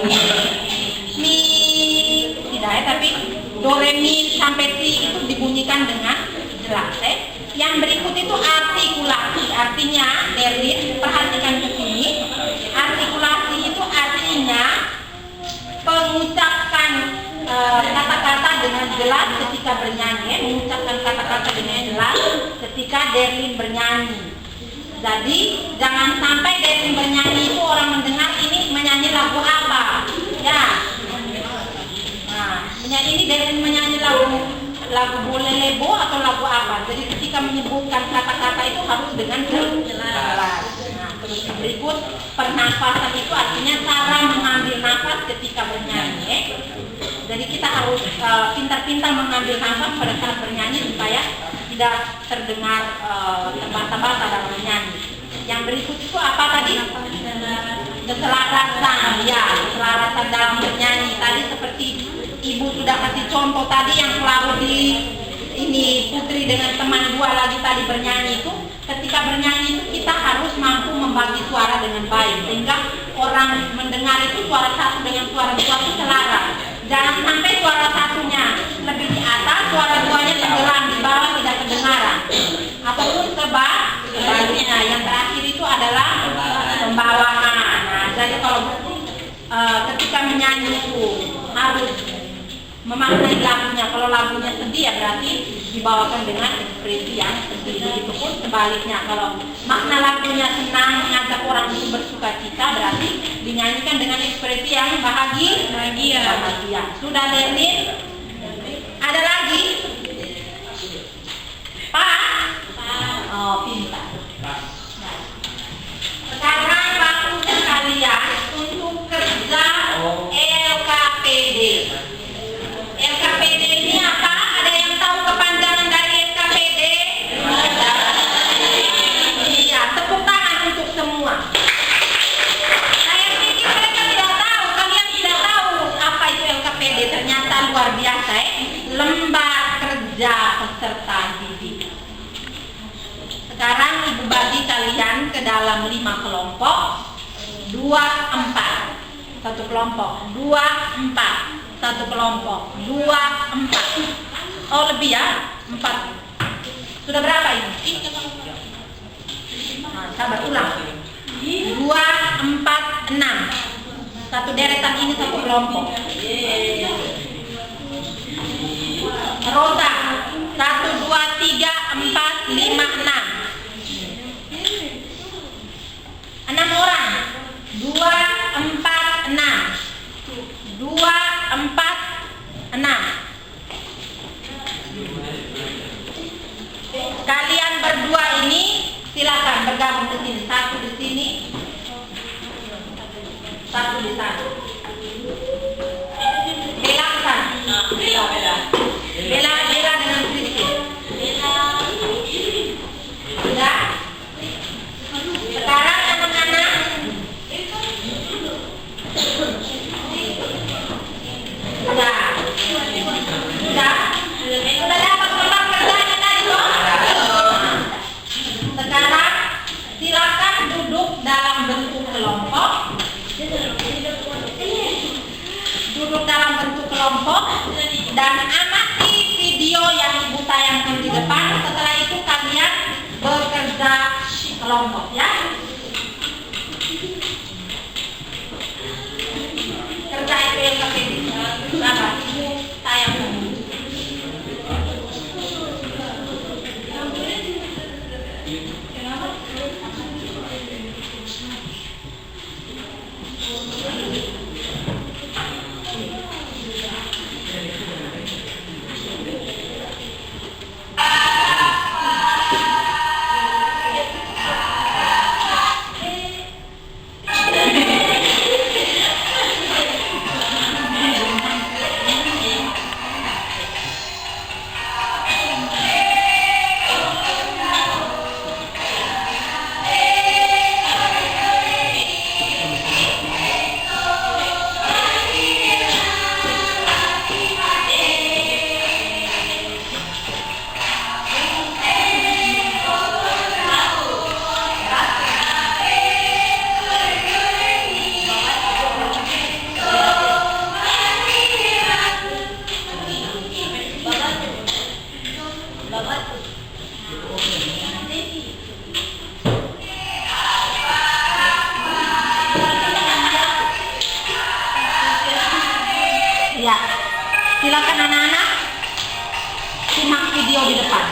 mi. Tidak ya, tapi do, re, mi sampai si itu dibunyikan dengan jelas ya. Yang berikut itu artikulasi. Artinya, Derlin perhatikan ke sini. Artikulasi itu artinya mengucapkan kata-kata dengan jelas ketika bernyanyi. Mengucapkan kata-kata dengan jelas ketika Derlin bernyanyi. Jadi jangan sampai Derlin bernyanyi itu orang mendengar ini menyanyi lagu apa. Ya. Nah, menyanyi ini Derlin menyanyi lagu bolelebo atau lagu apa. Jadi ketika menyebutkan kata-kata itu harus dengan jelas. Nah, terus berikut pernafasan itu artinya cara mengambil nafas ketika bernyanyi. Jadi kita harus pintar-pintar mengambil nafas pada saat bernyanyi supaya tidak terdengar terbata-bata dalam bernyanyi. Yang berikut itu apa tadi? Keselarasan, ya, keselarasan dalam bernyanyi. Tadi seperti Ibu sudah kasih contoh tadi yang selalu di ini Putri dengan teman 2 lagi tadi bernyanyi itu ketika bernyanyi itu kita harus mampu membagi suara dengan baik sehingga orang mendengar itu suara satu dengan suara dua itu selaras. Jangan sampai suara satunya lebih di atas, suara duanya tenggelam di bawah tidak kedengaran. Ataupun sebaliknya. Yang terakhir itu adalah pembawaan. Nah, jadi kalau ketika menyanyi itu harus memaknai lagunya. Kalau lagunya sedih ya berarti dibawakan dengan ekspresi yang sedih. Begitupun sebaliknya, kalau makna lagunya senang, mengajak orang itu bersuka cita, berarti dinyanyikan dengan ekspresi yang bahagia. Sudah Derlin? Ada lagi? Pak? Oh, pintar. Sekarang waktunya kalian untuk kerja LKPD. LKPD ini apa? Ada yang tahu kepanjangan dari LKPD? Iya, tepuk tangan untuk semua. Saya pikir mereka tidak tahu, kalian tidak tahu apa itu LKPD. Ternyata luar biasa, Lembar Kerja Peserta Didik. Sekarang Ibu bagi kalian ke dalam 5 kelompok, 2, 4. Satu kelompok, 2, 4. Satu kelompok, 2, 4. Oh lebih ya, 4. Sudah berapa ini? Nah, sabar ulang. 2, 4, 6. Satu deretan ini satu kelompok. Rosa 1, 2, 3, 4, 5, 6. 6 orang. 2, 4, 6. 2, 4, 6. Kalian berdua ini silakan bergabung di sini. Satu di sini, satu di sana. Bela ke sana. Bela dengan Christine. Sudah. Sekarang anak-anak sudah dapat lembar kerjanya tadi toh? Sekarang silakan duduk dalam bentuk kelompok. Duduk dalam bentuk kelompok dan amati video yang Ibu tayangkan di depan. Setelah itu kalian bekerja kelompok ya. Kerja itu yang penting. Berapa? Ibu tayangkan. Ya, silakan anak-anak simak video di depan.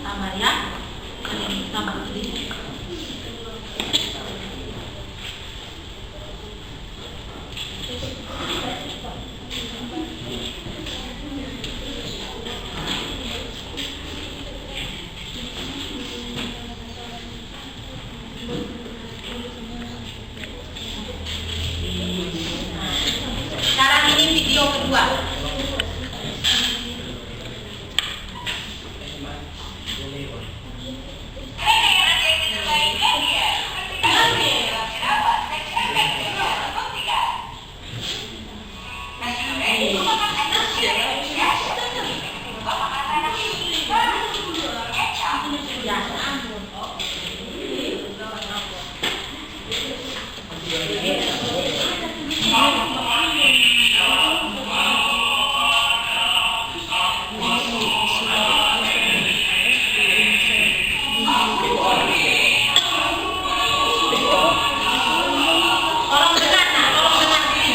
Tambah ya. Tambah sedikit. Sekarang ini video kedua. Tolong dengar, nah, tolong dengar ini.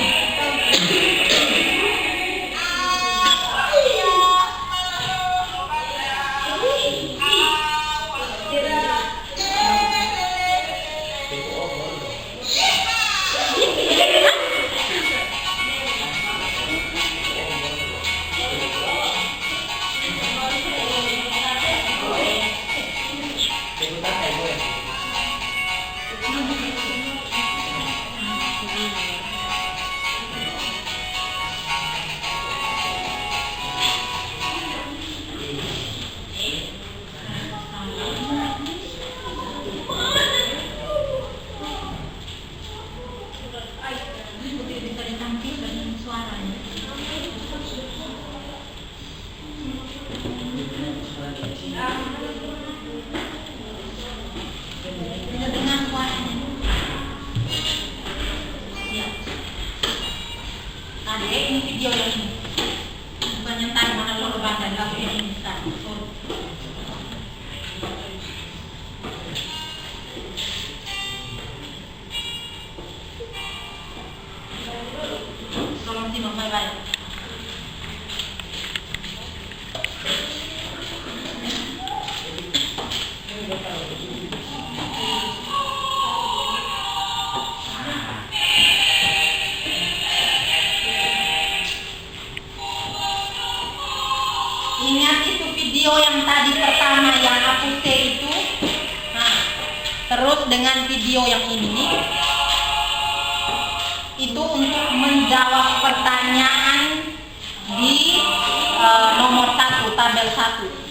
Tidak dengar suaranya. Ya. Adek, ini video yang ini. Bukan yang tadi mana lo badan tapi yang ini tadi. Tolong simak baik-baik. Ingat itu video yang tadi pertama yang aku share itu. Nah, terus dengan video yang ini itu untuk menjawab pertanyaan di nomor 1, tabel 1.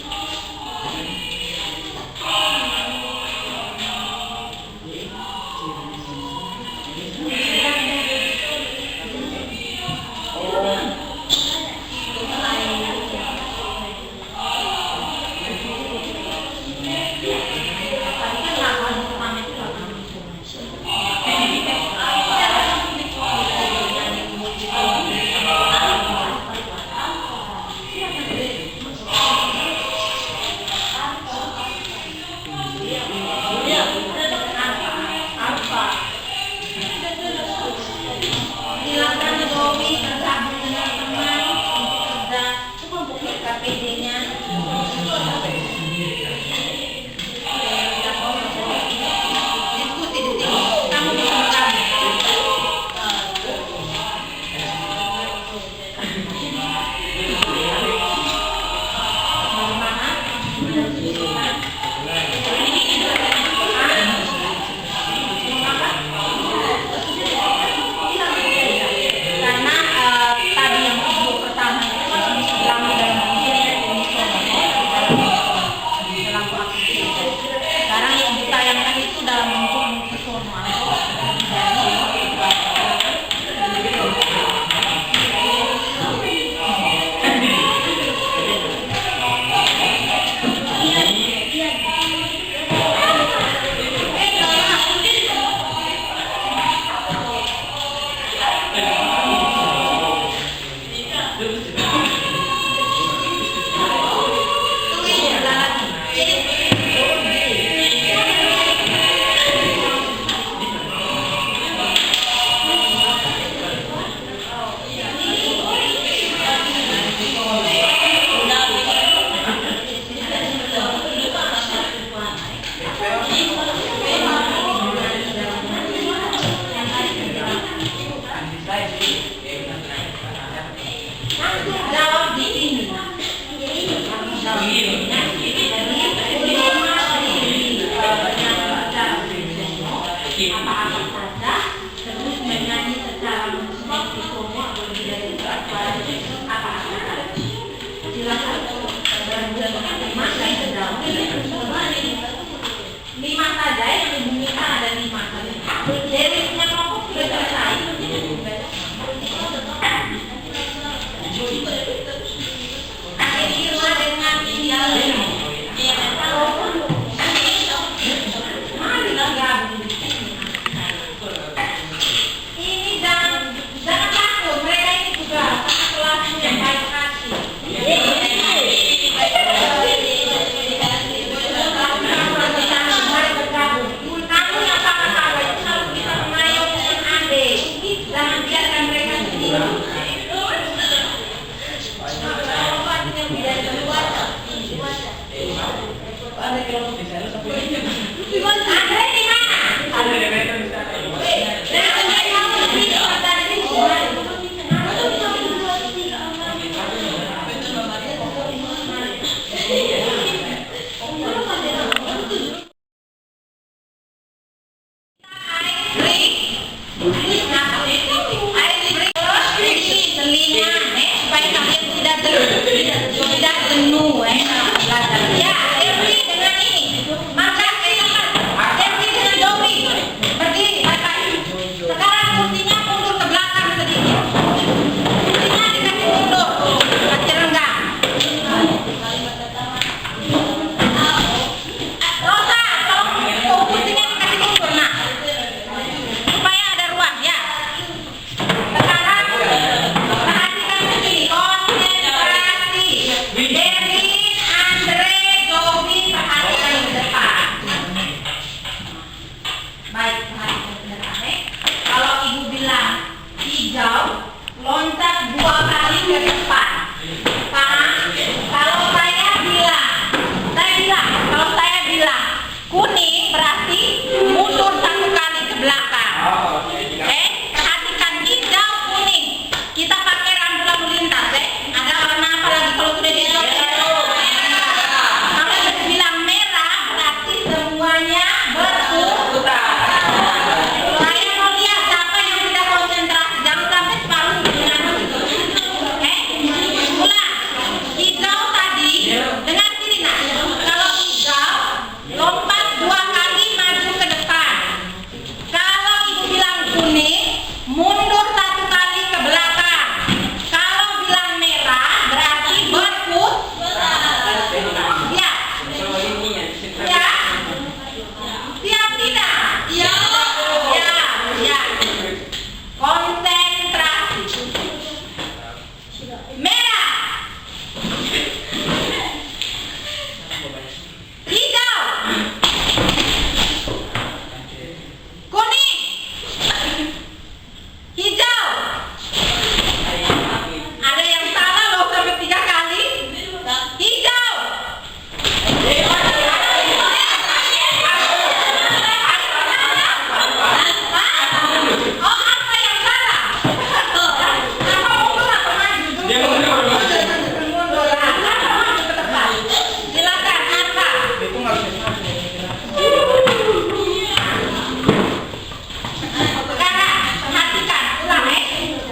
saja, terus menyanyi secara musik-musik atau lebih dari apa? Silakan lima dan sedang. Lima saja yang dibunyikan ada lima. Liriknya kelompok sudah selesai. Akhirnya dengan tinggal ini jangan takut, mereka ini juga sangat pelaku yang baik hati. Kamu yang kakak-kakak itu harus bisa mengayomi adik. Jangan biarkan mereka sendiri. Andre di mana? Supaya kalian tidak jenuh belajar. Ya, Erwi dengan ini. Maka Erwi dengan Domi berdiri baik-baik. Sekarang kursinya mundur ke belakang sedikit. Kursinya dikasih mundur, kasih renggang. Rosa, tolong kursinya dikasih mundur, nak. Supaya ada ruang, ya. Sekarang perhatikan begini, konsentrasi. Derin, Andre, Domi, perhatikan ke depan. Baik, perhatikan ke depan. Kalau ibu bilang hijau, loncat 2 kali ke depan. Paham? Kalau saya bilang kuning berarti mundur 1 kali ke belakang. Perhatikan hijau, kuning. Kita pakai rambu lalu lintas, Ada warna apa lagi kalau sudah hijau? Kalau bilang merah berarti semuanya berputar. Saya mau lihat siapa yang tidak konsentrasi. Jangan sampai separuh dengan ulang. Hijau tadi dengan sini, nak. Kalau hijau lompat 2 kali maju ke depan. Kalau ibu bilang kuning, mundur 1 kali ke belakang. Kalau bilang merah, berarti berputar. Ya. Ya. Siap tidak? Ya. Ya. Konsentrasi. Merah. Hijau. Kuning. Hijau. Ada yang salah loh sampai 3 kali. Hijau. Oh, apa yang salah? Apa mundur atau maju? Mundur. Apa maju ke depan? Silakan, apa? Sekarang perhatikan, ulang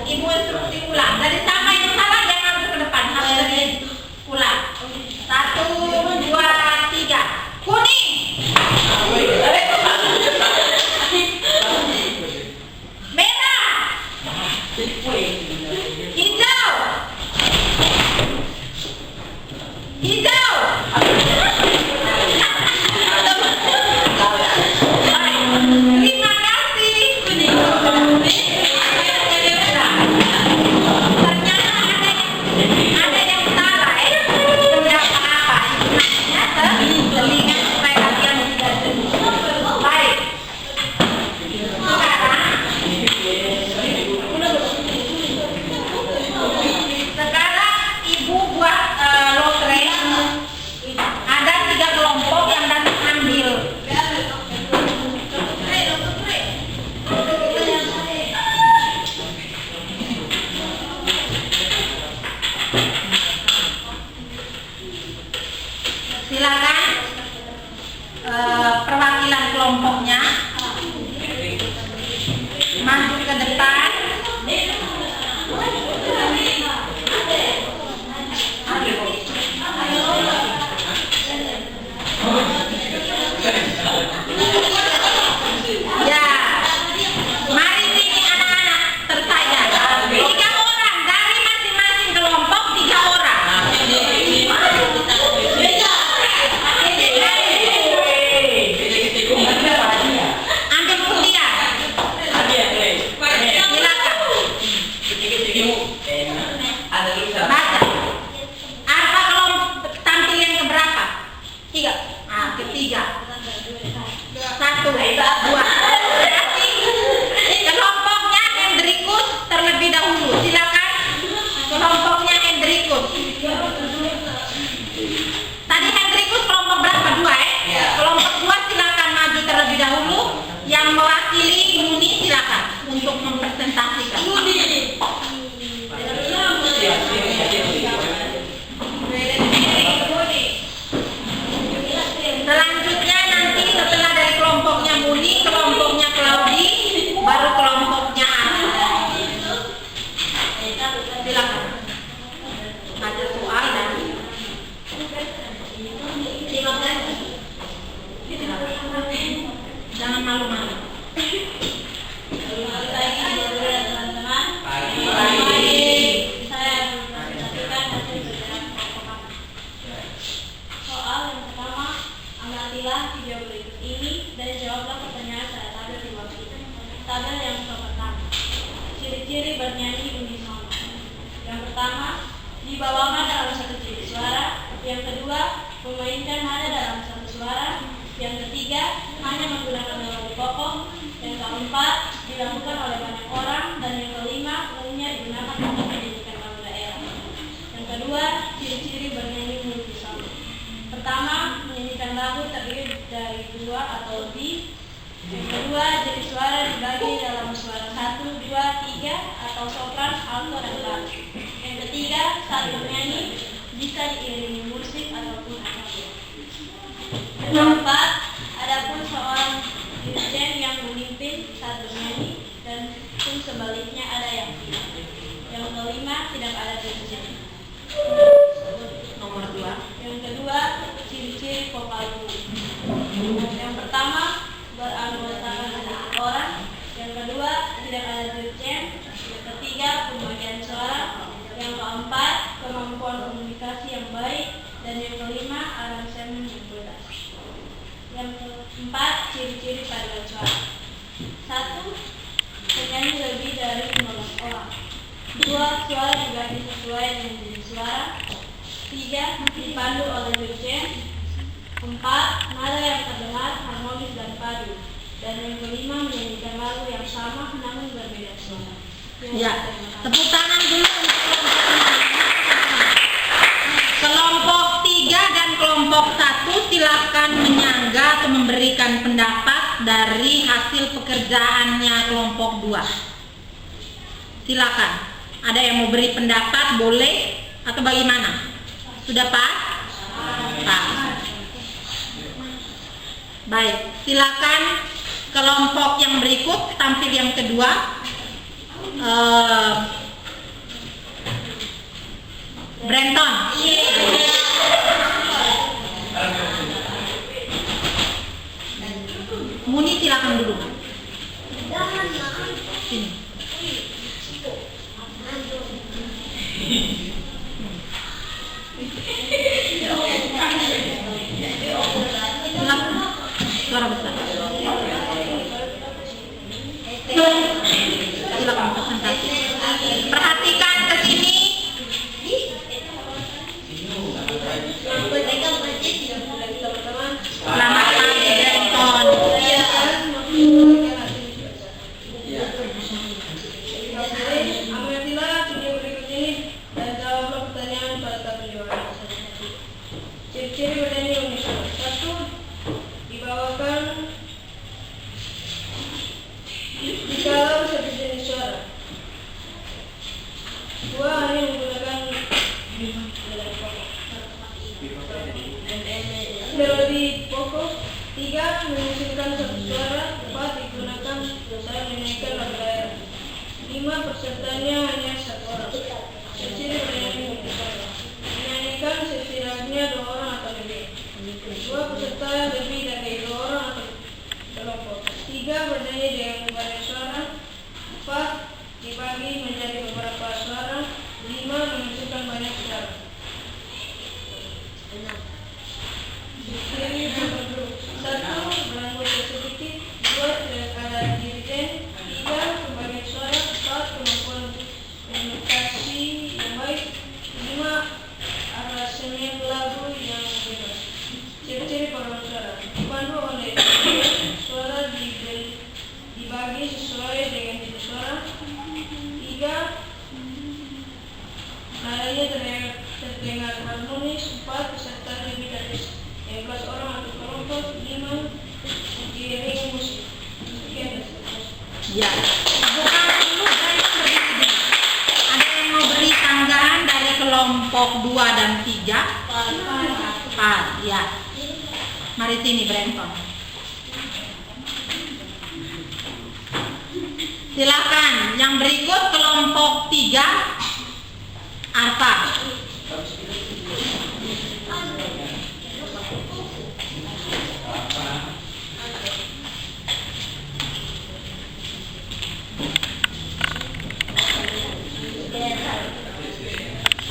Ibu instruksi ulang. Dari sama yang salah jangan ke depan, harus dari ulang. 1, 2, 3. Kuning. Merah. Hijau. Hijau. Terima kasih. Ternyata ada yang salah, Tidak apa-apa. Telinga supaya kalian tidak jenuh. Baik. Sekarang ibu buat lotre. Ada 3 kelompok yang datang ambil. ciri-ciri bernyanyi unisono. Yang pertama, dibawakan dalam satu ciri suara. Yang kedua, memainkan nada dalam satu suara. Yang ketiga, hanya menggunakan melodi pokok. Yang keempat, dilakukan oleh banyak orang. Dan yang kelima, umumnya digunakan untuk menyanyikan lagu daerah. Yang kedua, ciri-ciri bernyanyi unisono. Pertama, menyanyikan lagu terdiri dari dua atau lebih. Yang kedua, jenis suara dibagi dalam suara 1, 2, 3 atau sopran, alto, dan bass. Yang ketiga, saat bernyanyi bisa diiringi musik ataupun apapun. Yang keempat, adapun seorang dirjen yang memimpin saat bernyanyi dan pun sebaliknya ada yang tidak. Yang kelima, tidak ada dirjen. Nomor 2. Yang kedua, ciri-ciri vokal guru. Yang pertama, beranggotakan 4 orang. Yang kedua, tidak ada dirjen. Yang ketiga, pembagian suara. Yang keempat, kemampuan komunikasi yang baik. Dan yang kelima, aransemen yang bebas. Yang keempat, ciri-ciri paduan suara. 1. Penyanyi lebih dari 15 orang. 2. Suara dibagi sesuai dengan jenis suara. 3. Dipandu oleh dirjen. 4. Nada yang terdengar harmonis dan padu. Dan yang kelima, menyanyikan lagu yang sama namun berbeda suara. Ya, tepuk tangan dulu untuk kelompok 3 dan kelompok 1. Silakan menyangga atau memberikan pendapat dari hasil pekerjaannya kelompok 2. Silakan. Ada yang mau beri pendapat, boleh atau bagaimana? Sudah pas? Pas. Baik, silakan kelompok yang berikut tampil yang kedua. Brenton. Muni silakan duduk. Sini. Silakan. Suara besar. Silakan presentasi. Perhatikan ke sini. Selamat pagi, Brenton. Amatilah video berikut ini dan jawablah pertanyaan pada tabel jawaban. Ciri-ciri bernyanyi unisono. 1. Dibawakan di dalam satu jenis suara. 2. Hanya menggunakan melodi pokok. 3. Menghasilkan satu suara. 4. Digunakan saat menyanyikan lagu daerah. 5. Pesertanya hanya 1 orang. Ciri bernyanyi unisono. Menyanyikan setidaknya 2 orang atau lebih. 2. Peserta lebih dari 2 orang atau kelompok. 3. Bernyanyi dengan berbagai suara. 4. Dibagi menjadi beberapa suara. 5. Menghasilkan banyak suara. Ciri bergrup. 1. Beranggota sedikit. 2. Tidak ada dirjen. 3. Pembagian suara. 4. Kemampuan komunikasi yang baik. 5. Aransemen lagu yang bebas. Ciri-ciri paduan suara. Dipandu oleh suara dibagi sesuai dengan jenis suara. 3. Nadanya terdengar harmonis. 4. Peserta lebih dari 15 orang atau kelompok. 5. Diiringi musik. Sekian dan seterusnya. Ya. Bukan dulu, ada yang mau beri tanggapan dari kelompok 2 dan 3? Pas, ya. Mari sini, Brenton. Silakan. Yang berikut kelompok 3, Arfa.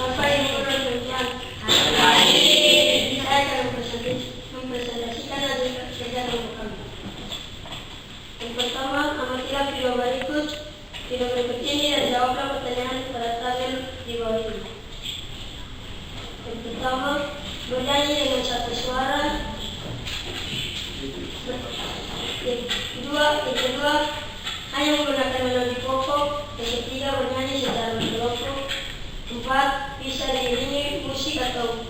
Apa yang orang berbuat? Saya akan mempresentasikan hasil kerja kelompok kami. Yang pertama, amatilah video berikut ini dan jawab pertanyaan pada tabel di bawah ini. Yang pertama, bernyanyi dengan satu suara. Yang kedua, hanya menggunakan melodi pokok. Yang ketiga, bernyanyi secara berkelompok. 4, bisa diiringi musik atau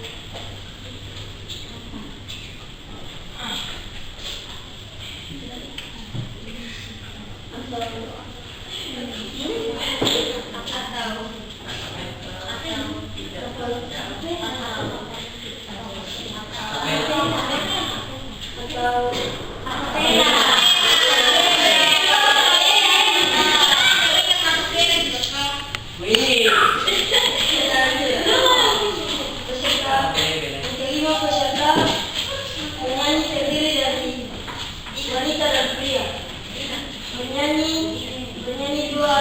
bernyanyi dua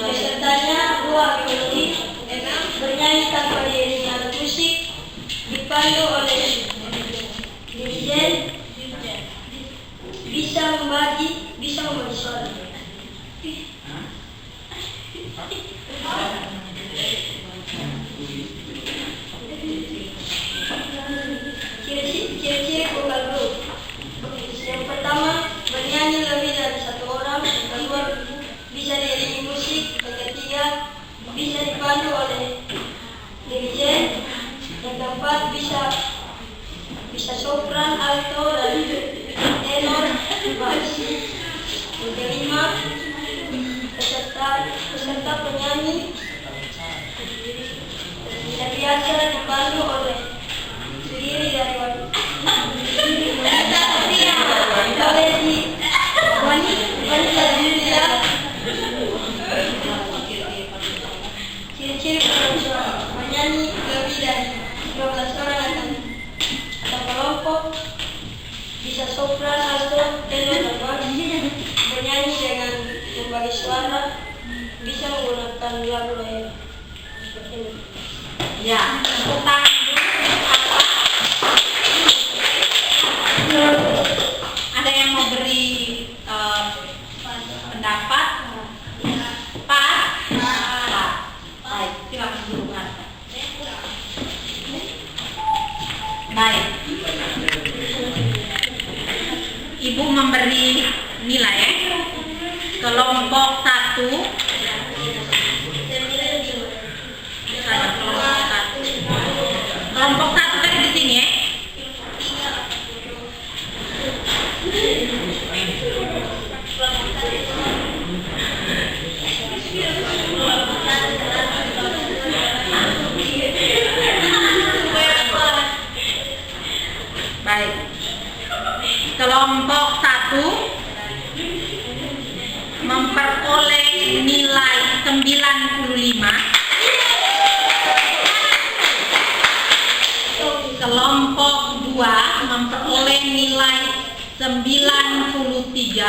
pesertanya dua melodi bernyanyi tanpa diiringi alat musik, dipandu oleh dirijen, bisa membagi suara. Ciri-ciri vokal grup. Yang pertama, bernyanyi lebih dari satu orang. Yang kedua, bisa diiringi musik. Yang ketiga, bisa dipandu oleh dirijen. Yang keempat, bisa sopran, alto, dan tenor, bass. Yang kelima, peserta penyanyi terbiasa dipandu oleh sendiri dari wanita ciri-ciri suara menyanyi lebih dari 12 orang atau kelompok, bisa sopran, alto, tenor, dan bass, bernyanyi dengan membagi suara, bisa menggunakan lagu lain. Ya, tepuk tangan dulu. Ada yang mau beri pendapat? Pak? Baik, silakan dulu. Baik. Ibu memberi nilai kelompok 1. Kelompok 1 kan di sini ya. Baik. Kelompok 1 memperoleh nilai 95. Kelompok 2 memperoleh nilai 93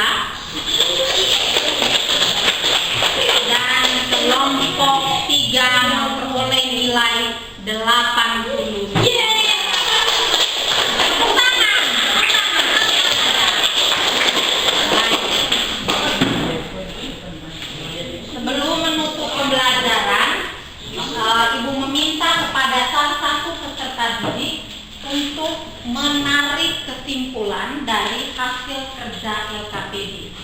dan kelompok 3 memperoleh nilai 80. Sebelum menutup pembelajaran, Ibu meminta kepada salah satu peserta didik untuk menarik kesimpulan dari hasil kerja LKPD.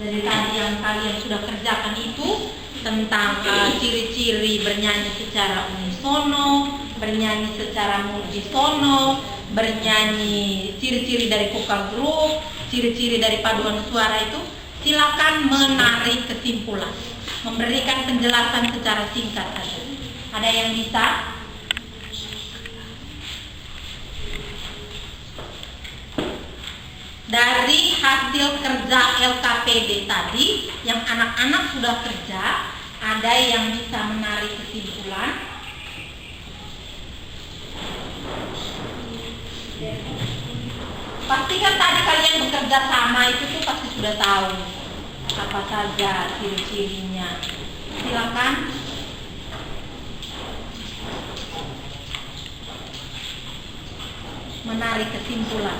Jadi tadi yang kalian sudah kerjakan itu tentang ciri-ciri bernyanyi secara unisono, bernyanyi secara multisono, bernyanyi ciri-ciri dari vokal grup, ciri-ciri dari paduan suara itu, silakan menarik kesimpulan, memberikan penjelasan secara singkat saja. Ada yang bisa? Dari hasil kerja LKPD tadi, yang anak-anak sudah kerja, ada yang bisa menarik kesimpulan? Pasti kan tadi kalian bekerja sama itu tuh pasti sudah tahu apa saja ciri-cirinya. Silakan. Menarik kesimpulan.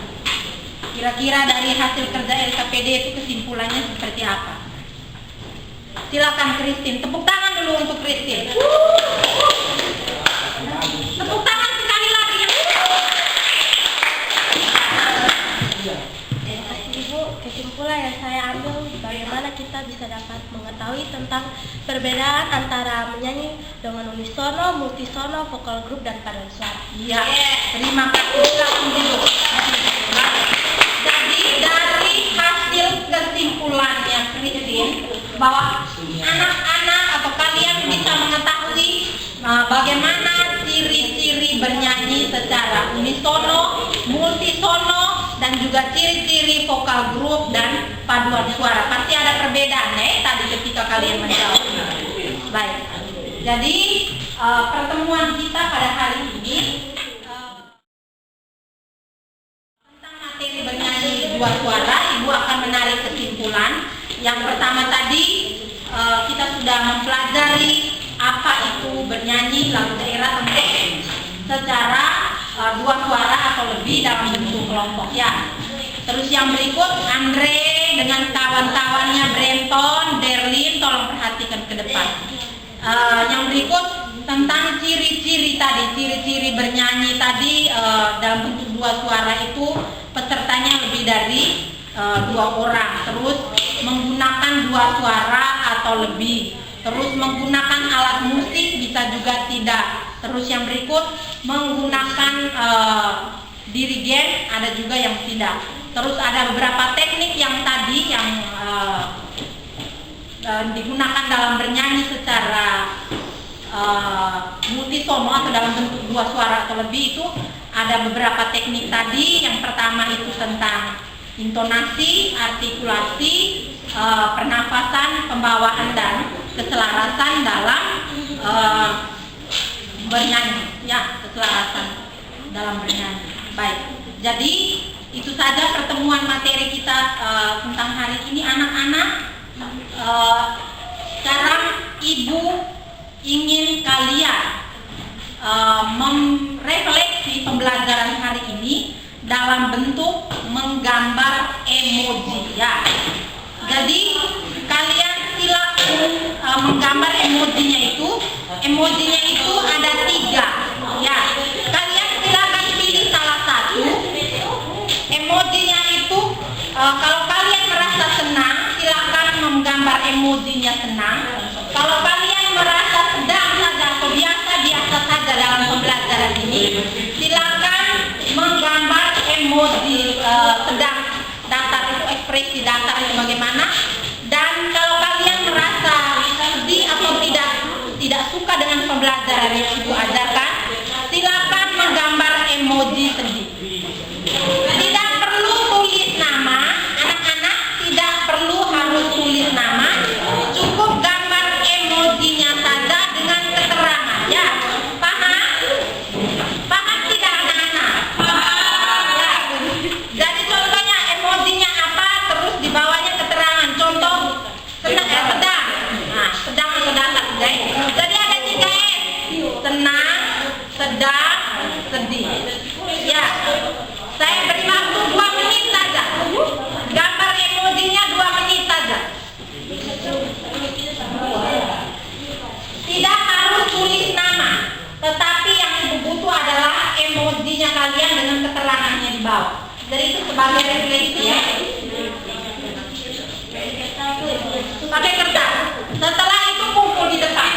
Kira-kira dari hasil kerja LKPD itu kesimpulannya seperti apa? Silakan Christine. Tepuk tangan dulu untuk Christine. Tepuk tangan sekali lagi. Ibu, kesimpulan yang saya ambil bagaimana kita bisa dapat mengetahui tentang perbedaan antara menyanyi dengan unisono, multisono, vokal grup, dan paduan suara. Iya, terima kasih. Silakan dulu. Jadi dari hasil kesimpulannya Christine bahwa anak-anak atau kalian bisa mengetahui bagaimana ciri-ciri bernyanyi secara unisono, multisono, dan juga ciri-ciri vokal grup dan paduan suara. Pasti ada perbedaan ya tadi ketika kalian menjawab. Baik. Jadi pertemuan kita pada hari ini tentang materi bernyanyi dua suara. Ibu akan menarik kesimpulan. Yang pertama tadi kita sudah mempelajari apa itu bernyanyi lagu daerah secara dua suara atau lebih dalam bentuk kelompok ya. Terus yang berikut Andre dengan kawan-kawannya Brenton, Derlin, tolong perhatikan ke depan. Yang berikut tentang ciri-ciri tadi, ciri-ciri bernyanyi tadi dalam bentuk dua suara itu pesertanya lebih dari dua orang. Terus menggunakan dua suara atau lebih. Terus menggunakan alat musik bisa juga tidak. Terus yang berikut menggunakan dirigen, ada juga yang tidak. Terus ada beberapa teknik yang tadi yang digunakan dalam bernyanyi secara multisono atau dalam bentuk dua suara atau lebih itu ada beberapa teknik tadi. Yang pertama itu tentang intonasi, artikulasi, pernafasan, pembawaan dan keselarasan dalam bernyanyi, ya, keselarasan dalam bernyanyi. Baik, jadi itu saja pertemuan materi kita tentang hari ini anak-anak. Sekarang ibu ingin kalian merefleksi pembelajaran hari ini dalam bentuk menggambar emoji ya. Jadi kalian silakan menggambar emojinya itu. Emojinya itu ada 3 ya. Kalian silakan pilih salah satu. Emojinya itu kalau kalian merasa senang silakan menggambar emojinya senang. Kalau kalian merasa sedang saja atau biasa saja dalam pembelajaran ini, silakan menggambar emoji sedang, datar itu ekspresi datar itu bagaimana. Dan kalau kalian merasa sedih atau tidak suka dengan pembelajaran yang ibu ajarkan, silakan menggambar emoji sedih. Tidak perlu tulis nama, anak-anak tidak perlu harus tulis nama, cukup gambar emojinya saja dengan keterangan ya. Paham? Paham tidak anak-anak? Ya. Jadi contohnya emojinya apa, terus di bawahnya keterangan. Contoh sedang. Nah, sedang atau datar. Jadi ada 3 S. Senang, sedang, sedih. Ya. Saya beri waktu 2 menit saja. Gambar emojinya 2 menit saja. Tidak harus tulis nama, tetapi yang ibu butuh adalah emojinya kalian dengan keterangannya di bawah. Jadi itu sebagai refleksi ya. Pakai kertas. Setelah itu kumpul di depan.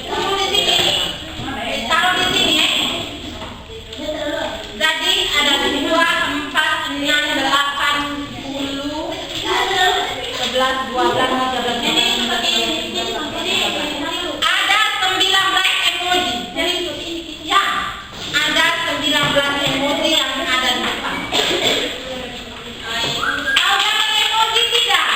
Kumpul di sini. Taruh di sini ya. Jadi ada 2, 4, 6, 8, 10, 11, 12, 13, 14, ada 19 emoji. Ya, ada 19 emoji yang ada di depan. Tahu gambar emoji tidak?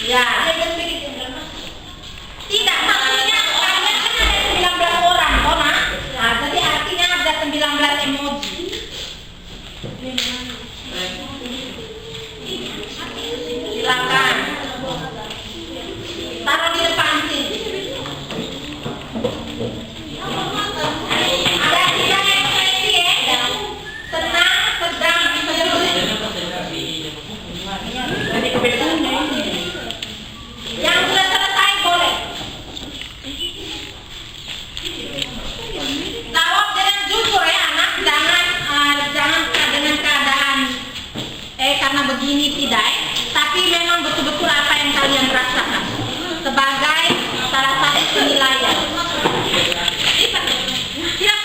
Ya. Tidak, maksudnya kalian kan ada 19 orang, toh nak? Nah, jadi artinya ada 19 emoji. Silakan. Taruh di depan sini. Ada 3 ekspresi ya. Senang, sedang, menyulit. Yang sudah selesai boleh. Jawab dengan jujur ya anak, jangan dengan keadaan karena begini tidak, tapi memang betul-betul apa yang kalian rasakan sebagai salah satu penilaian. Tidak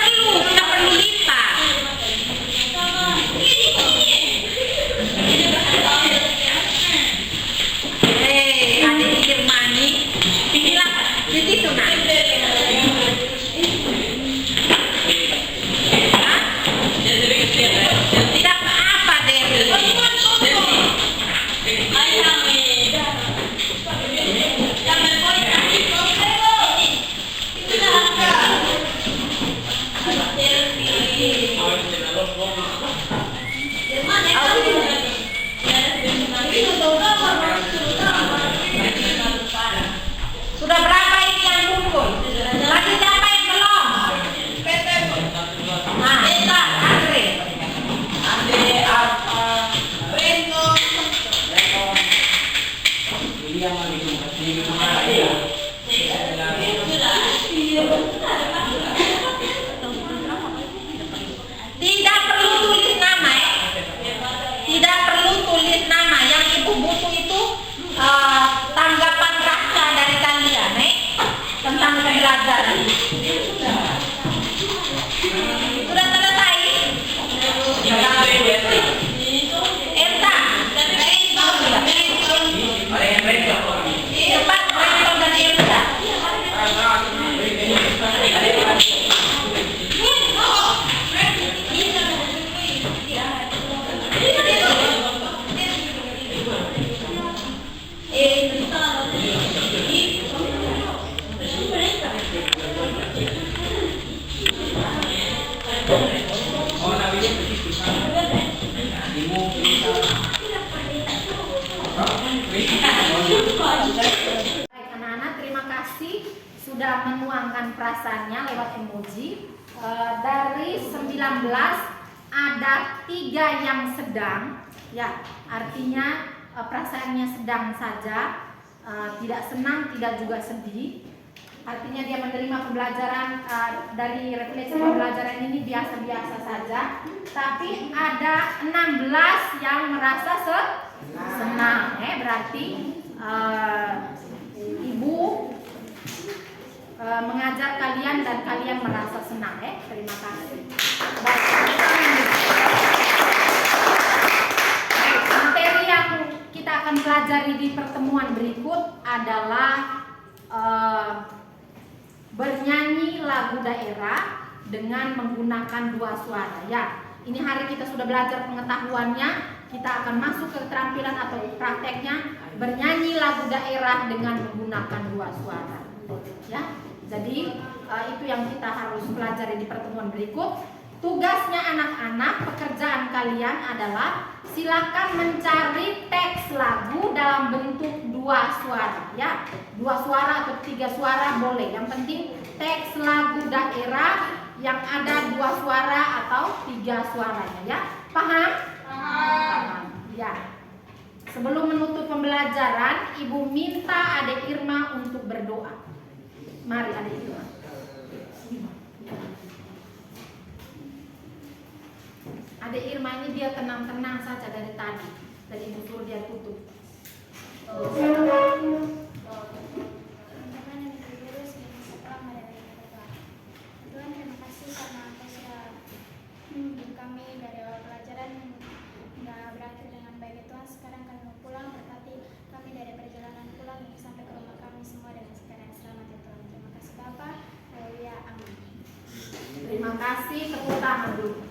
perlu lipat. Adik Firmani, bilang di situ nak. Tidak apa deh. Sudah berapa ini yang kumpul? Lagi siapa yang belum? Nah, Eta, Andre, apa? Reno. Tidak perlu tulis nama ya. Tidak perlu tulis nama. Yang ibu butuh itu tanggapan rasa dari kalian tentang pembelajaran. Sudah selesai? Elsa, cepat Brandon dan Elsa. Baik anak-anak, terima kasih sudah menuangkan perasaannya lewat emoji. Dari 19 ada 3 yang sedang, ya artinya perasaannya sedang saja, tidak senang, tidak juga sedih. Artinya dia menerima pembelajaran dari refleksi pembelajaran ini biasa-biasa saja. Tapi ada 16 yang merasa senang, berarti ibu mengajar kalian dan kalian merasa senang. Terima kasih. Baik, materi yang kita akan pelajari di pertemuan berikut adalah bernyanyi lagu daerah dengan menggunakan 2 suara. Ya, ini hari kita sudah belajar pengetahuannya. Kita akan masuk ke keterampilan atau prakteknya bernyanyi lagu daerah dengan menggunakan 2 suara. Ya, jadi itu yang kita harus pelajari di pertemuan berikut. Tugasnya anak-anak, pekerjaan kalian adalah silakan mencari teks lagu dalam bentuk 2 suara, ya. 2 suara atau 3 suara boleh. Yang penting teks lagu daerah yang ada 2 suara atau 3 suaranya, ya. Paham? Paham. Ya. Sebelum menutup pembelajaran, Ibu minta Adik Irma untuk berdoa. Mari Adik Irma. Adik Irma ini dia tenang-tenang saja dari tadi. Dan Ibu suruh dia tutup. Tuhan, terima kasih karena Engkau sudah membimbing kami dari awal pelajaran hingga berakhir dengan baik. Tuhan, sekarang kami mau pulang, berkati kami dari perjalanan pulang sampai ke rumah kami semua dengan sekarang selamat ya Tuhan. Terima kasih Bapa. Haleluya. Amin. Terima kasih. Tepuk tangan dulu.